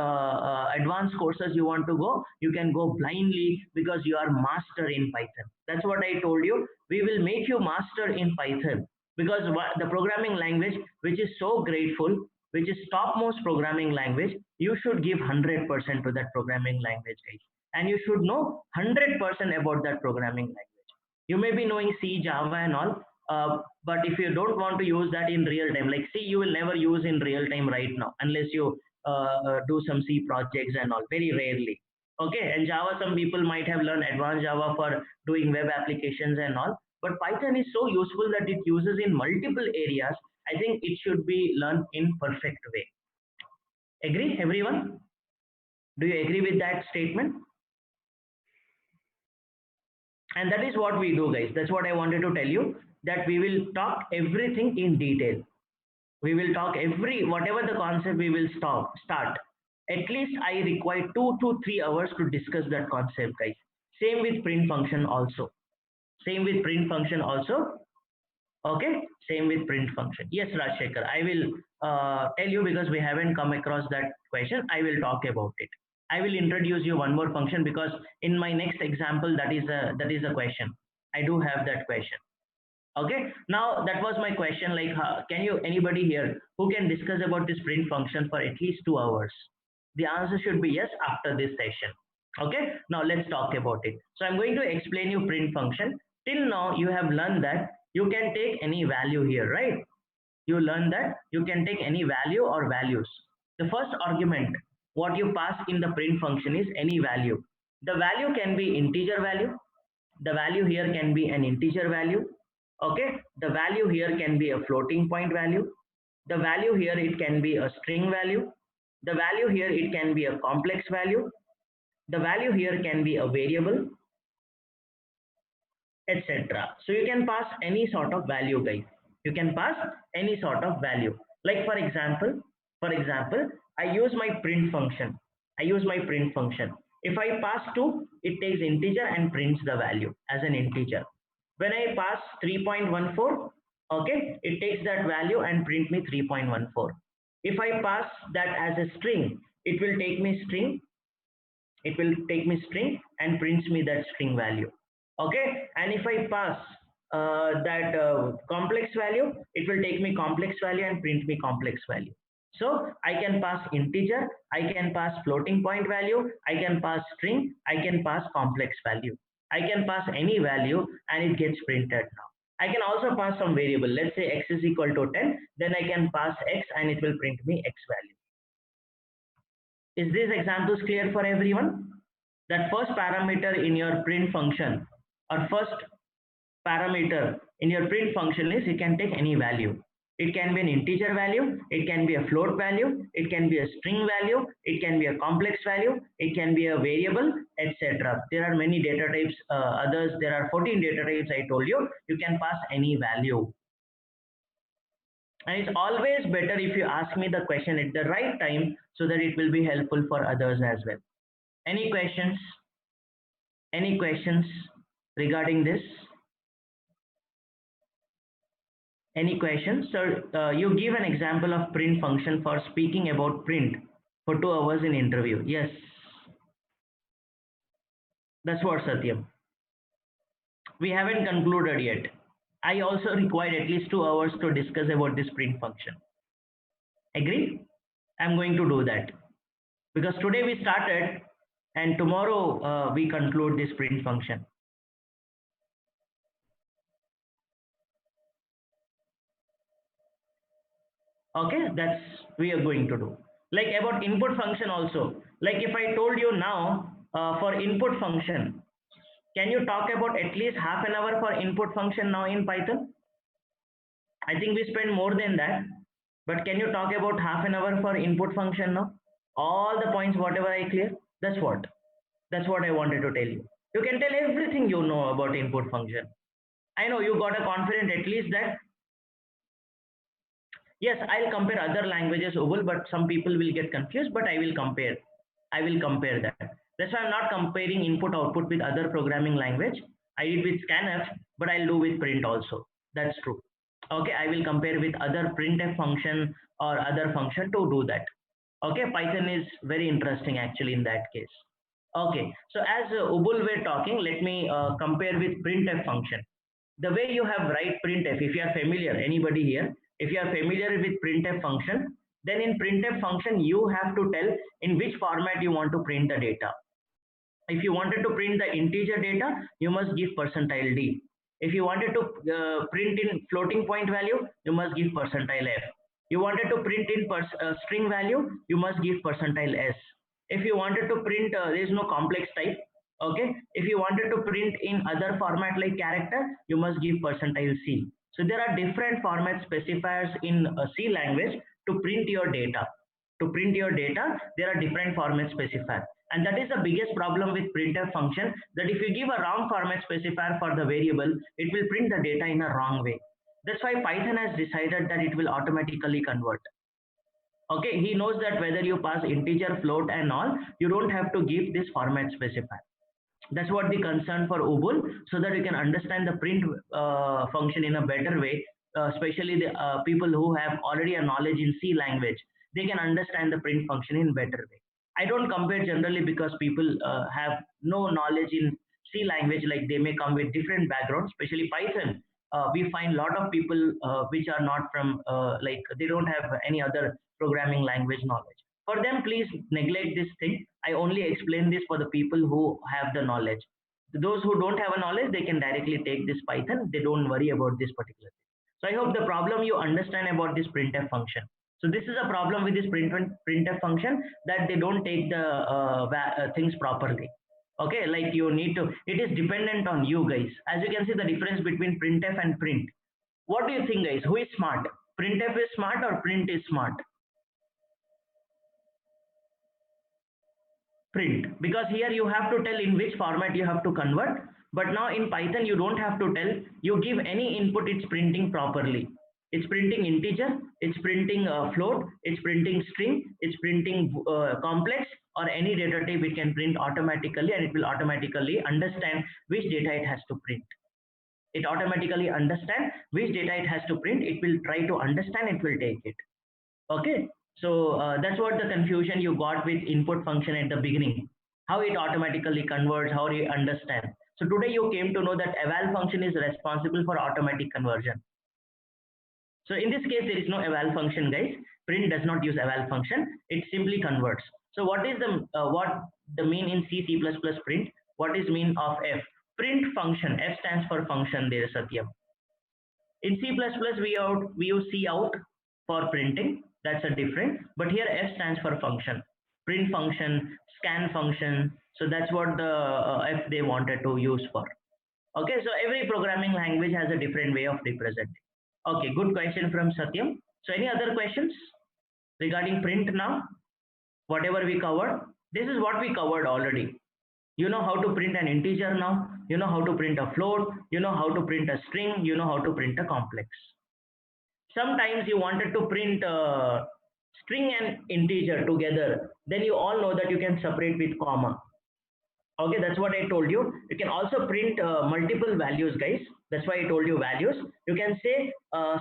advanced courses you want to go, you can go blindly, because you are master in Python. That's what I told you, we will make you master in Python, because the programming language which is so grateful, which is topmost programming language, you should give 100% to that programming language, guys. And you should know 100% about that programming language. You may be knowing C, Java and all, but if you don't want to use that in real time, like C, you will never use in real time right now, unless you do some C projects and all, very rarely. Okay, and Java, some people might have learned advanced Java for doing web applications and all, but Python is so useful that it uses in multiple areas. I think it should be learned in perfect way. Agree, everyone? Do you agree with that statement? And that is what we do, guys. That's what I wanted to tell you, that we will talk everything in detail. We will talk every whatever the concept, we will start. At least I require 2 to 3 hours to discuss that concept, guys. Same with print function also. Same with print function also. Okay, same with print function. Yes, Rajshekhar, I will tell you, because we haven't come across that question. I will talk about it. I will introduce you one more function, because in my next example, that is a question. I do have that question. Okay, now that was my question, like can you, anybody here who can discuss about this print function for at least 2 hours? The answer should be yes after this session. Okay, now let's talk about it. So I'm going to explain you print function. Till now you have learned that you can take any value here, right? You learn that you can take any value or values. The first argument what you pass in the print function is any value. The value can be integer value. The value here can be an integer value. Okay, the value here can be a floating point value. The value here, it can be a string value. The value here, it can be a complex value. The value here can be a variable, etc. So you can pass any sort of value, guys. You can pass any sort of value. Like for example, I use my print function. I use my print function. If I pass 2, it takes integer and prints the value as an integer. When I pass 3.14, okay, it takes that value and print me 3.14. If I pass that as a string, it will take me string, and prints me that string value. Okay, and if I pass that complex value, it will take me complex value and print me complex value. So I can pass integer, I can pass floating point value, I can pass string, I can pass complex value. I can pass any value and it gets printed now. I can also pass some variable. Let's say x is equal to 10, then I can pass x and it will print me x value. Is these examples clear for everyone? That first parameter in your print function, or first parameter in your print function, is you can take any value. It can be an integer value, it can be a float value, it can be a string value, it can be a complex value, it can be a variable, etc. There are many data types, there are 14 data types I told you. You can pass any value. And it's always better if you ask me the question at the right time so that it will be helpful for others as well. Any questions? Any questions regarding this? Any questions? So you give an example of print function for speaking about print for 2 hours in interview. Yes, that's what, Satyam. We haven't concluded yet. I also required at least 2 hours to discuss about this print function. Agree? I'm going to do that because today we started and tomorrow we conclude this print function. Okay, that's we are going to do. Like about input function also, like if I told you now for input function, can you talk about at least half an hour for input function now in Python? I think we spend more than that, but can you talk about half an hour for input function now? All the points whatever I clear, that's what I wanted to tell you. You can tell everything you know about input function. I know you got a confident at least that. Yes, I'll compare other languages, Ubul, but some people will get confused, but I will compare. I will compare that. That's why I'm not comparing input output with other programming language. I did with scanf, but I'll do with print also. That's true. Okay, I will compare with other printf function or other function to do that. Okay, Python is very interesting actually in that case. Okay, so as Ubul were talking, let me compare with printf function. The way you have write printf, if you are familiar, anybody here, if you are familiar with printf function, then in printf function you have to tell in which format you want to print the data. If you wanted to print the integer data, you must give percentile d. If you wanted to print in floating point value, you must give percentile f. You wanted to print in string value, you must give percentile s. If you wanted to print, there is no complex type. Okay, if you wanted to print in other format like character, you must give percentile c. So there are different format specifiers in C language to print your data. To print your data, there are different format specifiers. And that is the biggest problem with printf function, that if you give a wrong format specifier for the variable, it will print the data in a wrong way. That's why Python has decided that it will automatically convert. Okay, he knows that whether you pass integer, float and all, you don't have to give this format specifier. That's what the concern for Ubul, so that you can understand the print function in a better way, especially the people who have already a knowledge in C language, they can understand the print function in better way. I don't compare generally because people have no knowledge in C language, like they may come with different backgrounds, especially Python. We find a lot of people which are not from, like they don't have any other programming language knowledge. For them, please neglect this thing. I only explain this for the people who have the knowledge. Those who don't have a knowledge, they can directly take this Python. They don't worry about this particular thing. So I hope the problem you understand about this printf function. So this is a problem with this printf function, that they don't take the things properly. Okay, like you need to, it is dependent on you guys. As you can see the difference between printf and print. What do you think, guys? Who is smart? Printf is smart or print is smart? Print, because here you have to tell in which format you have to convert, but now in Python you don't have to tell. You give any input, it's printing properly. It's printing integer, it's printing float, it's printing string, it's printing complex, or any data type it can print automatically, and it will automatically understand which data it has to print. It automatically understand which data it has to print. It will try to understand, it will take it. Okay, so that's what the confusion you got with input function at the beginning, how it automatically converts, how you understand. So today you came to know that eval function is responsible for automatic conversion. So in this case, there is no eval function, guys. Print does not use eval function. It simply converts. So what is what the mean in C++ print? What is mean of F? Print function. F stands for function there, Satyam. In C++, we use cout for printing. That's a different. But here F stands for function. Print function, scan function. So that's what the F they wanted to use for. Okay, so every programming language has a different way of representing. Okay, good question from Satyam. So any other questions regarding print now? Whatever we covered, this is what we covered already. You know how to print an integer now. You know how to print a float. You know how to print a string. You know how to print a complex. Sometimes you wanted to print a string and integer together. Then you all know that you can separate with comma. Okay, that's what I told you. You can also print multiple values, guys. That's why I told you values. You can say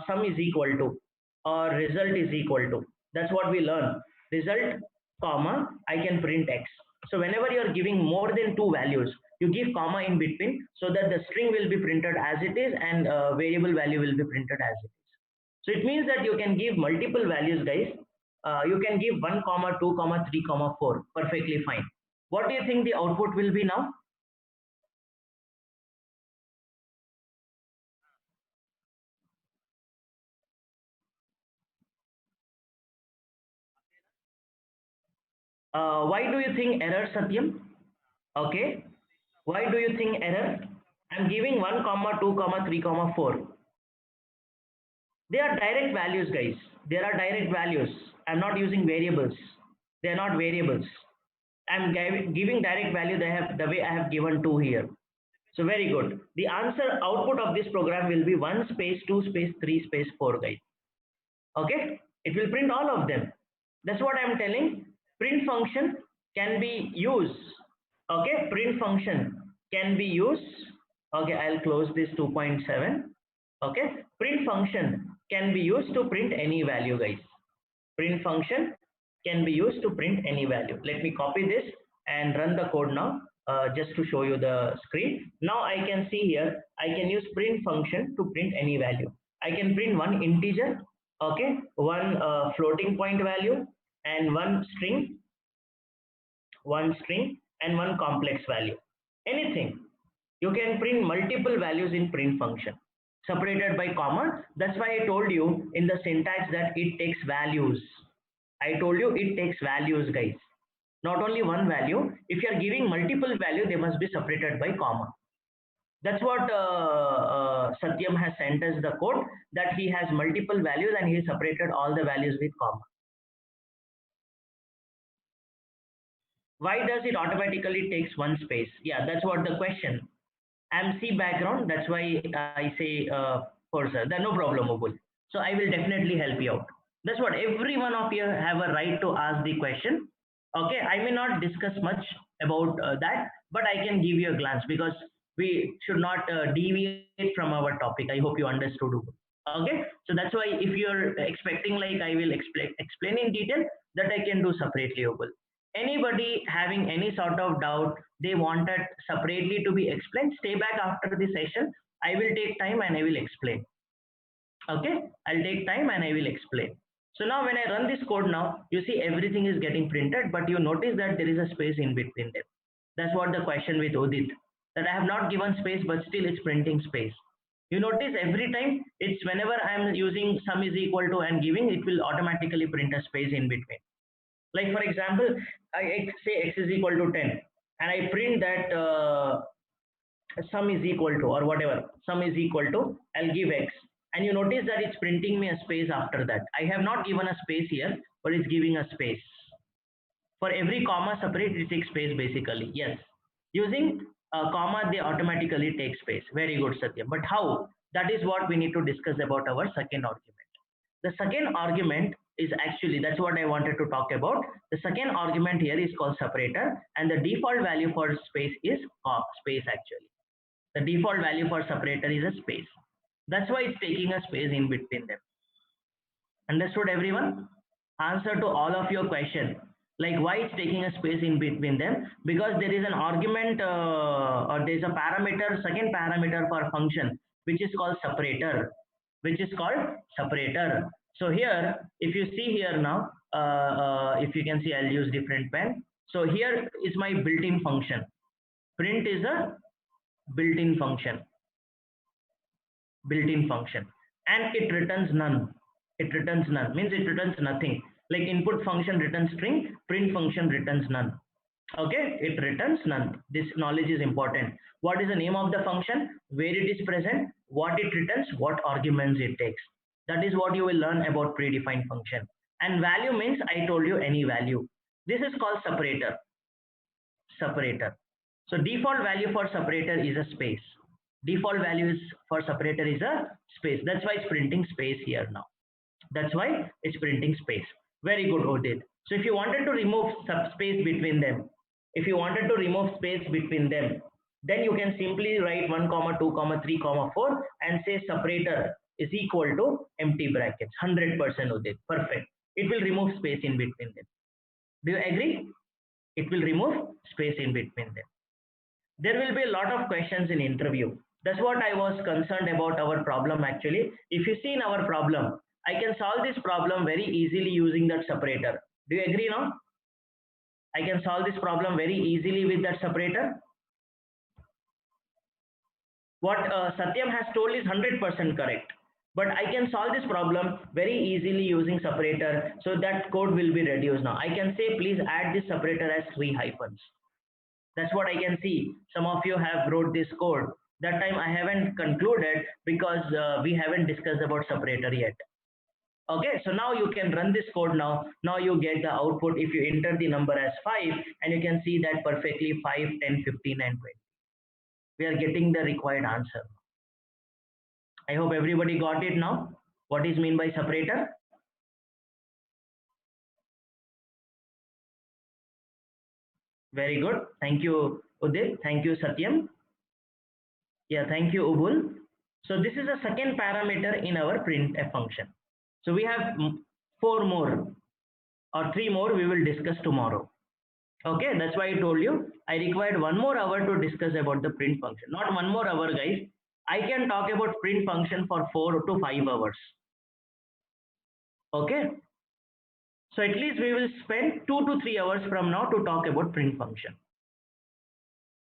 sum is equal to, or result is equal to. That's what we learn. Result, comma, I can print x. So whenever you are giving more than two values, you give comma in between so that the string will be printed as it is, and variable value will be printed as it is. So it means that you can give multiple values, guys. You can give 1 comma 2 comma 3 comma 4, perfectly fine. What do you think the output will be now? Why do you think error, Satyam? Okay. Why do you think error? I'm giving 1 comma 2 comma 3 comma 4. They are direct values, guys. There are direct values. I'm not using variables. They are not variables. I'm giving direct value. They have the way I have given 2 here. So very good. The answer output of this program will be 1 space 2 space 3 space 4, guys. Okay, it will print all of them. That's what I'm telling. Print function can be used. Okay, print function can be used. Okay, I'll close this 2.7. Okay, print function can be used to print any value, guys. Print function can be used to print any value. Let me copy this and run the code now, just to show you the screen. Now I can see here, I can use print function to print any value. I can print one integer, okay, one floating point value, and one string, and one complex value. Anything. You can print multiple values in print function separated by comma. That's why I told you in the syntax that it takes values. I told you it takes values, guys. Not only one value. If you are giving multiple value, they must be separated by comma. That's what Satyam has sent us the code, that he has multiple values and he separated all the values with comma. Why does it automatically takes one space? Yeah, that's what the question. I'm C background, that's why I say Forza. There's no problem, Obul. So I will definitely help you out. That's what every one of you have a right to ask the question. Okay, I may not discuss much about that, but I can give you a glance because we should not deviate from our topic. I hope you understood. Obul. Okay, so that's why if you're expecting like I will explain in detail, that I can do separately, Obul. Anybody having any sort of doubt, they wanted separately to be explained, stay back after the session. I will take time and I will explain. Okay, I'll take time and I will explain. So now when I run this code now, you see everything is getting printed, but you notice that there is a space in between them. That's what the question with Udit, that I have not given space, but still it's printing space. You notice every time it's whenever I'm using sum is equal to and giving, it will automatically print a space in between. Like for example, I say x is equal to 10 and I print that sum is equal to, or whatever, sum is equal to, I'll give x, and you notice that it's printing me a space after that. I have not given a space here, but it's giving a space. For every comma separate, it takes space basically. Yes, using a comma, they automatically take space. Very good, Satya. But how? That is what we need to discuss about our second argument. The second argument is actually, that's what I wanted to talk about. The second argument here is called separator, and the default value for space is space actually. The default value for separator is a space. That's why it's taking a space in between them. Understood everyone? Answer to all of your question. Like why it's taking a space in between them? Because there is an argument or there is a parameter, second parameter for function, which is called separator. Which is called separator. So here, if you see here now, if you can see, I'll use different pen. So here is my built-in function. Print is a built-in function. Built-in function, and it returns none. It returns none means it returns nothing. Like input function returns string, print function returns none. Okay, it returns none. This knowledge is important. What is the name of the function, where it is present, what it returns, what arguments it takes. That is what you will learn about predefined function. And value means I told you any value. This is called separator. Separator. So default value for separator is a space. Default value is for separator is a space. That's why it's printing space here now. That's why it's printing space. Very good, Odit. So if you wanted to remove subspace between them, if you wanted to remove space between them, then you can simply write 1 comma 2 comma 3 comma 4 and say separator is equal to empty brackets. 100% Udit. Perfect. It will remove space in between them. Do you agree? It will remove space in between them. There will be a lot of questions in interview. That's what I was concerned about our problem actually. If you see in our problem, I can solve this problem very easily using that separator. Do you agree now? I can solve this problem very easily with that separator. What Satyam has told is 100% correct. But I can solve this problem very easily using separator, so that code will be reduced now. I can say please add this separator as 3 hyphens. That's what I can see. Some of you have wrote this code. That time I haven't concluded because we haven't discussed about separator yet. Okay, so now you can run this code now. Now you get the output if you enter the number as 5, and you can see that perfectly 5, 10, 15 and 20. We are getting the required answer. I hope everybody got it now. What is mean by separator? Very good. Thank you, Udit. Thank you, Satyam. Yeah, thank you, Ubul. So this is a second parameter in our printf function. So we have 4 more or 3 more we will discuss tomorrow. Okay, that's why I told you I required 1 more hour to discuss about the print function. Not 1 more hour, guys. I can talk about print function for 4 to 5 hours. Okay. So at least we will spend 2 to 3 hours from now to talk about print function.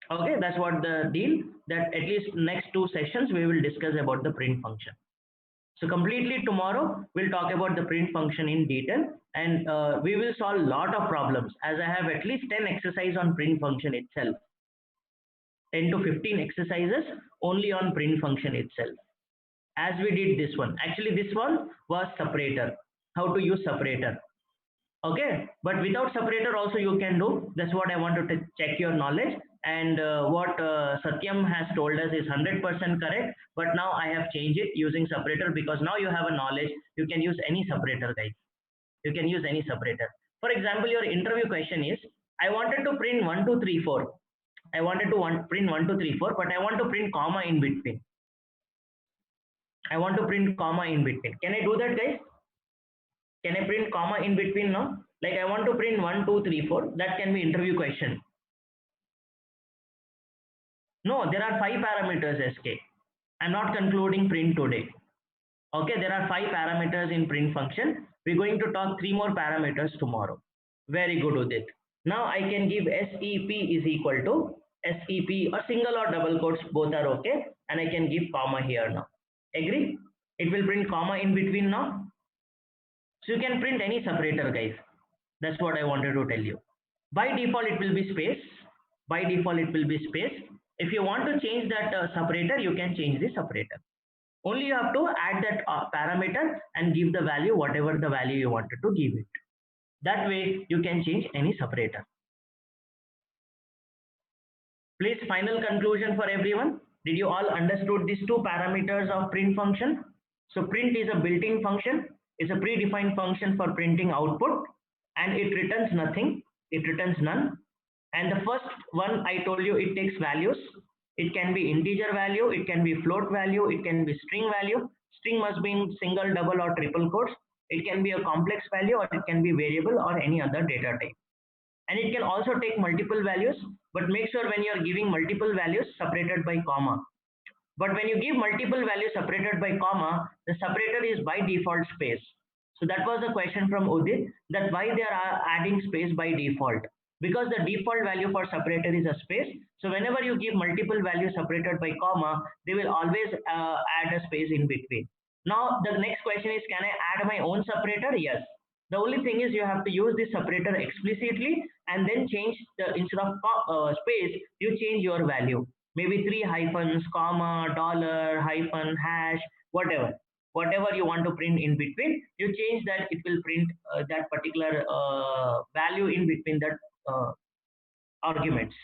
Okay, that's what the deal, that at least next 2 sessions we will discuss about the print function. So completely tomorrow we'll talk about the print function in detail, and we will solve a lot of problems, as I have at least 10 exercises on print function itself. 10 to 15 exercises only on print function itself. As we did this one. Actually this one was separator. How to use separator. Okay, but without separator also you can do. That's what I wanted to check your knowledge. And what Satyam has told us is 100% correct, but now I have changed it using separator, because now you have a knowledge. You can use any separator, guys. You can use any separator. For example, your interview question is, I wanted to print 1, 2, 3, 4. I wanted to print 1, 2, 3, 4, but I want to print comma in between. I want to print comma in between. Can I do that, guys? Can I print comma in between now? Like I want to print 1, 2, 3, 4. That can be interview question. No, there are 5 parameters, SK. I'm not concluding print today. Okay, there are 5 parameters in print function. We're going to talk 3 more parameters tomorrow. Very good with it. Now I can give SEP is equal to SEP, or single or double quotes, both are okay. And I can give comma here now. Agree? It will print comma in between now. So you can print any separator, guys. That's what I wanted to tell you. By default, it will be space. By default, it will be space. If you want to change that separator, you can change the separator. Only you have to add that parameter and give the value, whatever the value you wanted to give it. That way, you can change any separator. Please, final conclusion for everyone. Did you all understood these two parameters of print function? So print is a built-in function. It's a predefined function for printing output, and it returns nothing. It returns none. And the first one I told you, it takes values. It can be integer value, it can be float value, it can be string value. String must be in single, double, or triple quotes. It can be a complex value, or it can be variable or any other data type. And it can also take multiple values, but make sure when you are giving multiple values separated by comma. But when you give multiple values separated by comma, the separator is by default space. So that was a question from Udit, that why they are adding space by default. Because the default value for separator is a space. So whenever you give multiple values separated by comma, they will always add a space in between. Now the next question is, can I add my own separator? Yes. The only thing is you have to use this separator explicitly, and then change the, instead of space, you change your value. Maybe three hyphens, comma, dollar, hyphen, hash, whatever. Whatever you want to print in between, you change that, it will print that particular value in between that arguments.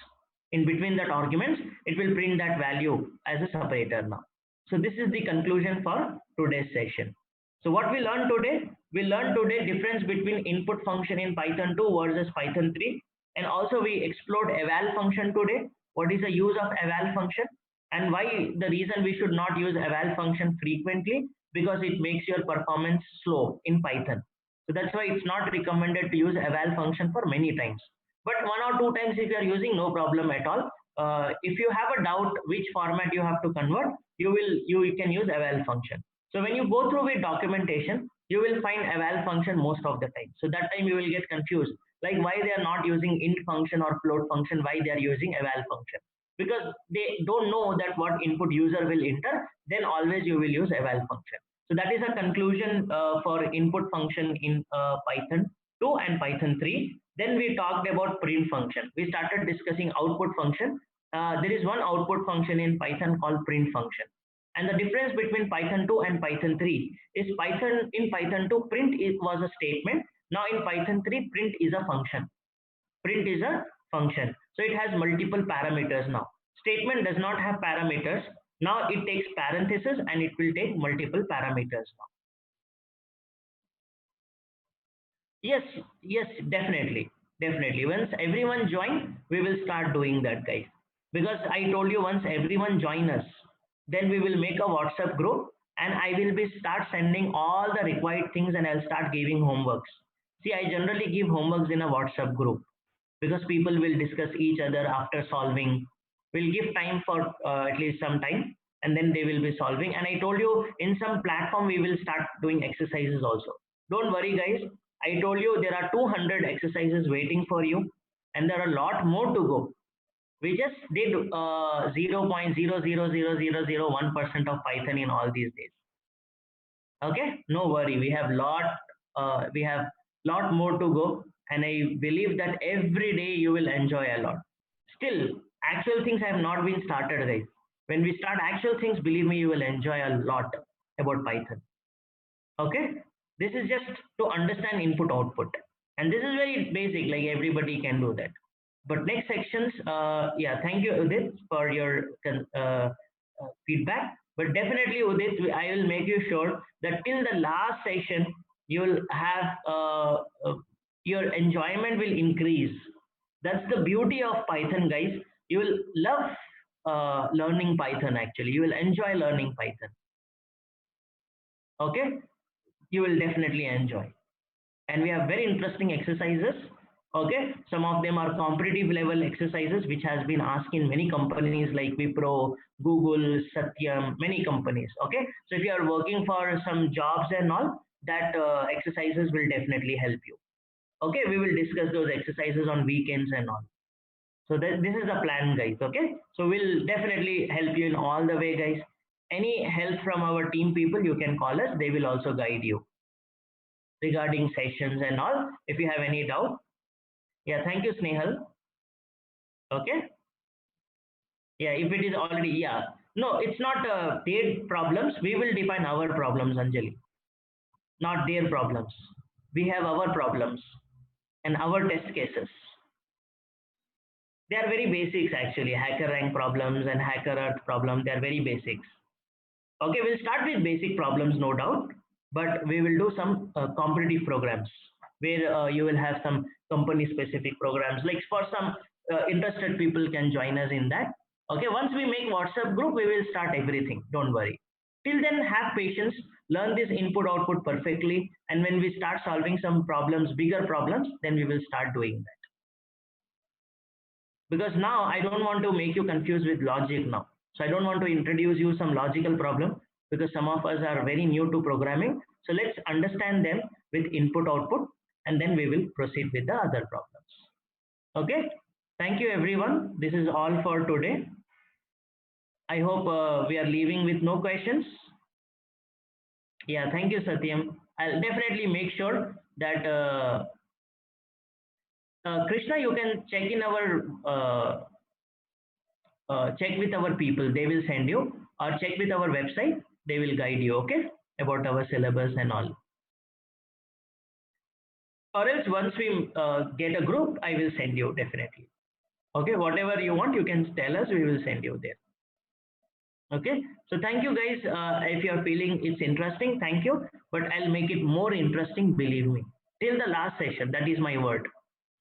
In between that arguments, it will print that value as a separator now. So this is the conclusion for today's session. So what we learned today? We learned today difference between input function in Python 2 versus Python 3. And also we explored eval function today. What is the use of eval function? And why the reason we should not use eval function frequently? Because it makes your performance slow in Python. So that's why it's not recommended to use eval function for many times. But one or two times if you are using, no problem at all. If you have a doubt which format you have to convert, you can use eval function. So when you go through with documentation, you will find eval function most of the time. So that time you will get confused, like why they are not using int function or float function, why they are using eval function, because they don't know that what input user will enter. Then always you will use eval function. So that is a conclusion for input function in Python 2 and Python 3. Then we talked about print function. We started discussing output function. There is one output function in Python called print function. And the difference between Python 2 and Python 3 is in Python 2, print was a statement. Now in Python 3, print is a function. Print is a function. So it has multiple parameters now. Statement does not have parameters. Now it takes parentheses and it will take multiple parameters now. Yes, yes, definitely. Definitely. Once everyone join, we will start doing that, guys. Because I told you, once everyone join us, then we will make a WhatsApp group, and I will be start sending all the required things, and I'll start giving homeworks. See, I generally give homeworks in a WhatsApp group because people will discuss each other after solving. We'll give time for at least some time, and then they will be solving. And I told you, in some platform we will start doing exercises also. Don't worry, guys. I told you there are 200 exercises waiting for you, and there are a lot more to go. We just did 0.0000001% of Python in all these days. Okay, no worry. We have lot more to go, and I believe that every day you will enjoy a lot. Still, actual things have not been started, guys. When we start actual things, believe me, you will enjoy a lot about Python. Okay, this is just to understand input output, and this is very basic, like everybody can do that. But next sections, yeah, thank you, Udit, for your feedback. But definitely, Udit, I will make you sure that till the last session you will have your enjoyment will increase. That's the beauty of Python, guys. You will love learning Python. Actually, you will enjoy learning Python. Okay, you will definitely enjoy. And we have very interesting exercises. Okay, some of them are competitive level exercises which has been asked in many companies like Wipro, Google, Satyam, many companies. Okay, so if you are working for some jobs and all, that exercises will definitely help you. Okay, we will discuss those exercises on weekends and all. So this is the plan, guys. Okay, so we'll definitely help you in all the way, guys. Any help from our team people, you can call us. They will also guide you regarding sessions and all. If you have any doubt, yeah, thank you, Snehal. Okay, yeah, if it is already, yeah, no, it's not their problems. We will define our problems, Anjali, not their problems. We have our problems and our test cases. They are very basics actually. Hacker rank problems and hacker earth problem. They are very basics. Okay, we'll start with basic problems, no doubt, but we will do some competitive programs where you will have some company specific programs. Like for some interested people can join us in that. Okay, once we make WhatsApp group, we will start everything. Don't worry. Till then, have patience, learn this input output perfectly, and when we start solving some problems, bigger problems, then we will start doing that. Because now I don't want to make you confused with logic now. So I don't want to introduce you some logical problem because some of us are very new to programming. So let's understand them with input output and then we will proceed with the other problems. Okay. Thank you everyone. This is all for today. I hope we are leaving with no questions. Yeah, thank you Satyam. I'll definitely make sure that Krishna, you can check in our check with our people, they will send you, or check with our website, they will guide you, okay, about our syllabus and all. Or else once we get a group, I will send you definitely. Okay, whatever you want you can tell us, we will send you there. Okay, so thank you guys. If you are feeling it's interesting, thank you, but I'll make it more interesting, believe me, till the last session. That is my word.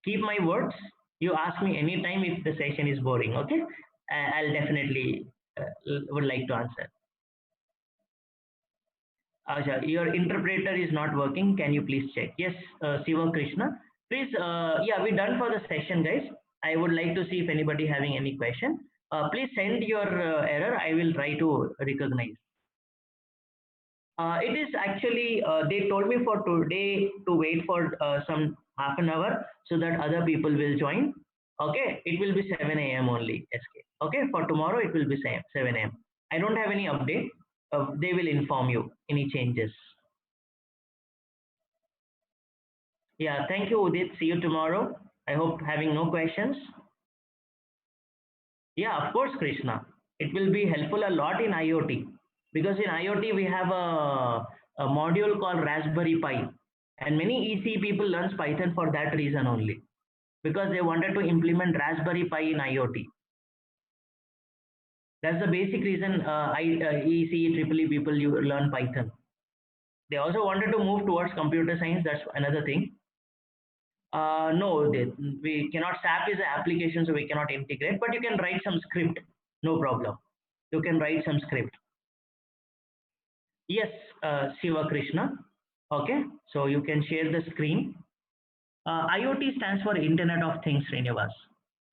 Keep my words. You ask me anytime if the session is boring. Okay, I'll definitely would like to answer. Acha, your interpreter is not working. Can you please check? Yes, Siva Krishna. Please, yeah, we're done for the session, guys. I would like to see if anybody having any question. Please send your error. I will try to recognize. It is actually, they told me for today to wait for some half an hour so that other people will join. Okay, it will be 7 a.m. only, SK. Okay, for tomorrow it will be same 7 a.m. I don't have any update. They will inform you any changes. Yeah, thank you, Udit. See you tomorrow. I hope having no questions. Yeah, of course, Krishna. It will be helpful a lot in IoT because in IoT we have a module called Raspberry Pi, and many EC people learns Python for that reason only because they wanted to implement Raspberry Pi in IoT. That's the basic reason EC triple E people you learn Python. They also wanted to move towards computer science. That's another thing. No, we cannot. SAP is an application, so we cannot integrate. But you can write some script. No problem. You can write some script. Yes, Siva Krishna. Okay, so you can share the screen. IoT stands for Internet of Things, Srinivas.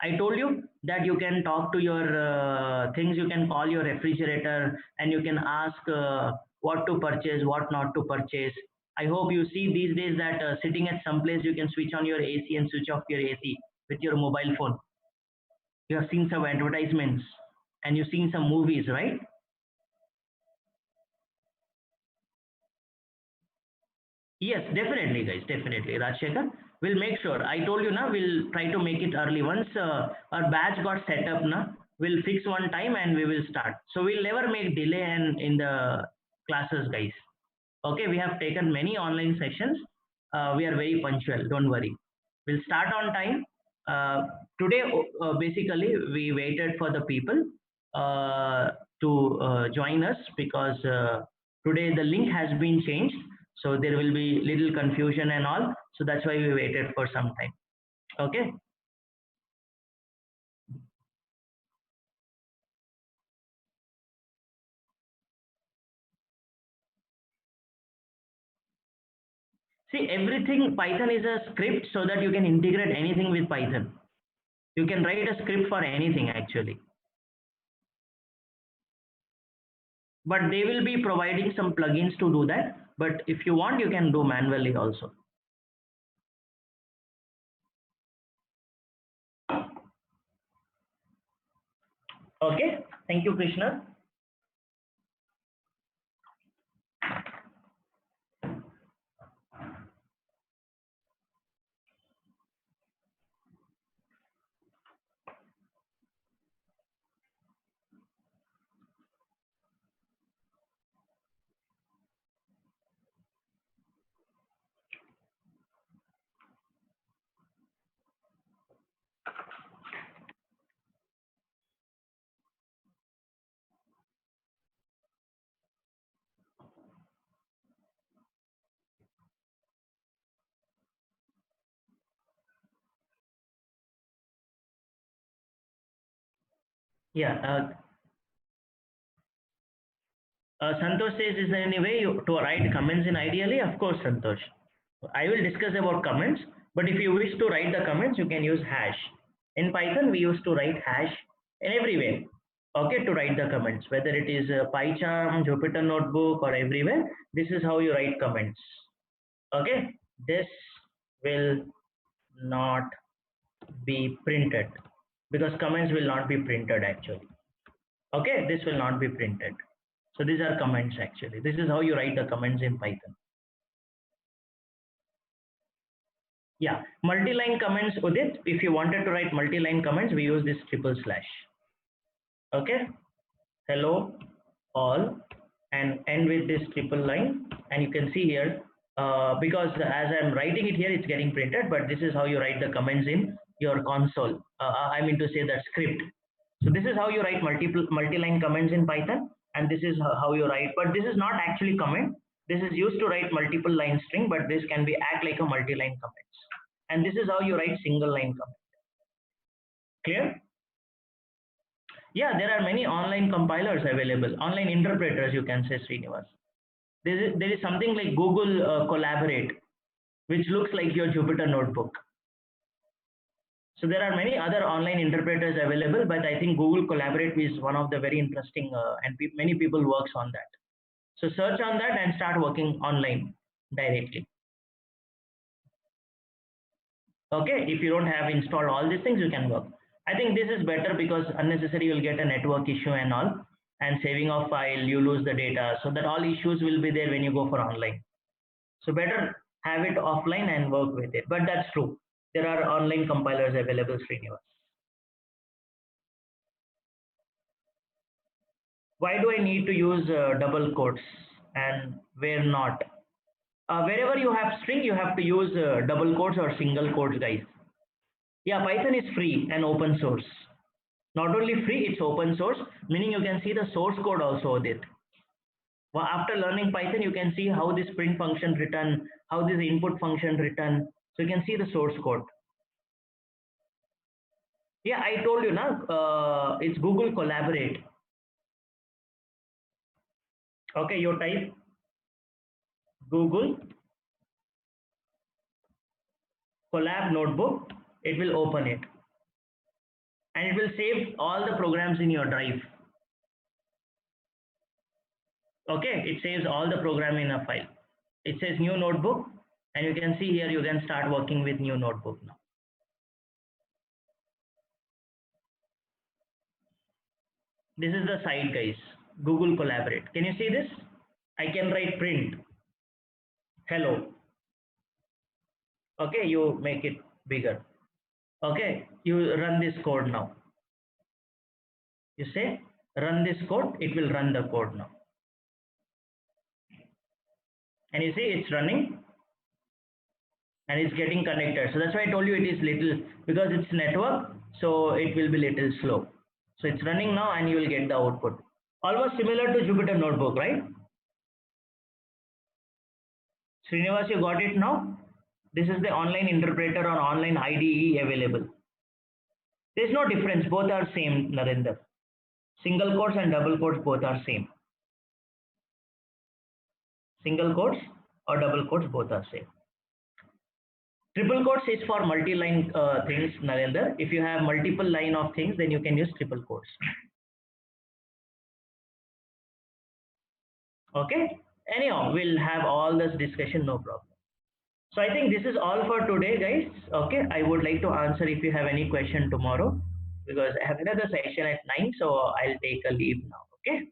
I told you that you can talk to your things, you can call your refrigerator and you can ask what to purchase, what not to purchase. I hope you see these days that sitting at some place you can switch on your AC and switch off your AC with your mobile phone. You have seen some advertisements and you've seen some movies, right? Yes, definitely, guys. Definitely, Rajshekhar. We'll make sure. I told you now. We'll try to make it early. Once our batch got set up, now we'll fix one time and we will start. So we'll never make delay and in the classes, guys. Okay, we have taken many online sessions. We are very punctual. Don't worry. We'll start on time. Uh, Today, basically, we waited for the people to join us because today the link has been changed. So there will be little confusion and all. So that's why we waited for some time. Okay. See, everything Python is a script so that you can integrate anything with Python. You can write a script for anything actually. But they will be providing some plugins to do that. But if you want, you can do manually also. Okay. Thank you, Krishna. Yeah. Santosh says, is there any way to write comments in ideally? Of course, Santosh. I will discuss about comments, but if you wish to write the comments, you can use hash. In Python, we used to write hash in everywhere. Okay, to write the comments, whether it is PyCharm, Jupyter Notebook, or everywhere. This is how you write comments. Okay, this will not be printed because comments will not be printed actually. Okay, this will not be printed. So these are comments actually. This is how you write the comments in Python. Yeah, multi-line comments, Udit. If you wanted to write multi-line comments, we use this triple slash. Okay, hello all, and end with this triple line. And you can see here, because as I'm writing it here, it's getting printed. But this is how you write the comments in your console. I mean to say that script. So this is how you write multi-line comments in Python, and this is how you write. But this is not actually comment. This is used to write multiple line string, but this can be act like a multi-line comments. And this is how you write single line comment. Clear? Yeah, there are many online compilers available, online interpreters, you can say, Srinivas. There is something like Google Collaborate, which looks like your Jupyter Notebook. So there are many other online interpreters available, but I think Google Collaborate is one of the very interesting, and many people works on that. So search on that and start working online directly. Okay, if you don't have installed all these things, you can work. I think this is better because unnecessary you'll get a network issue and all, and saving of file, you lose the data, so that all issues will be there when you go for online. So better have it offline and work with it. But that's true, there are online compilers available, Srinivas. Why do I need to use double quotes and where not? Wherever you have string, you have to use double quotes or single quotes, guys. Yeah, Python is free and open source. Not only free, it's open source, meaning you can see the source code also with it. Well, after learning Python, you can see how this print function written, how this input function written. So you can see the source code. Yeah, I told you now, it's Google Collaborate. Okay, you type Google Collab Notebook, it will open it. And it will save all the programs in your drive. Okay, it saves all the program in a file. It says new notebook, and you can see here you can start working with new notebook now. This is the site, guys. Google Collaborate. Can you see this? I can write print hello. Okay, you make it bigger. Okay, you run this code now. You say run this code, it will run the code now. And you see it's running and it's getting connected. So that's why I told you it is little, because it's network, so it will be little slow. So it's running now and you will get the output. Almost similar to Jupyter Notebook, right? Srinivas, you got it now? This is the online interpreter or online IDE available. There's no difference, both are same, Narendra. Single quotes and double quotes both are same. Single quotes or double quotes both are same. Triple quotes is for multi-line things, Narendra. If you have multiple line of things, then you can use triple quotes. Okay? Anyhow, we'll have all this discussion, no problem. So I think this is all for today, guys. Okay, I would like to answer if you have any question tomorrow because I have another session at 9, so I'll take a leave now. Okay.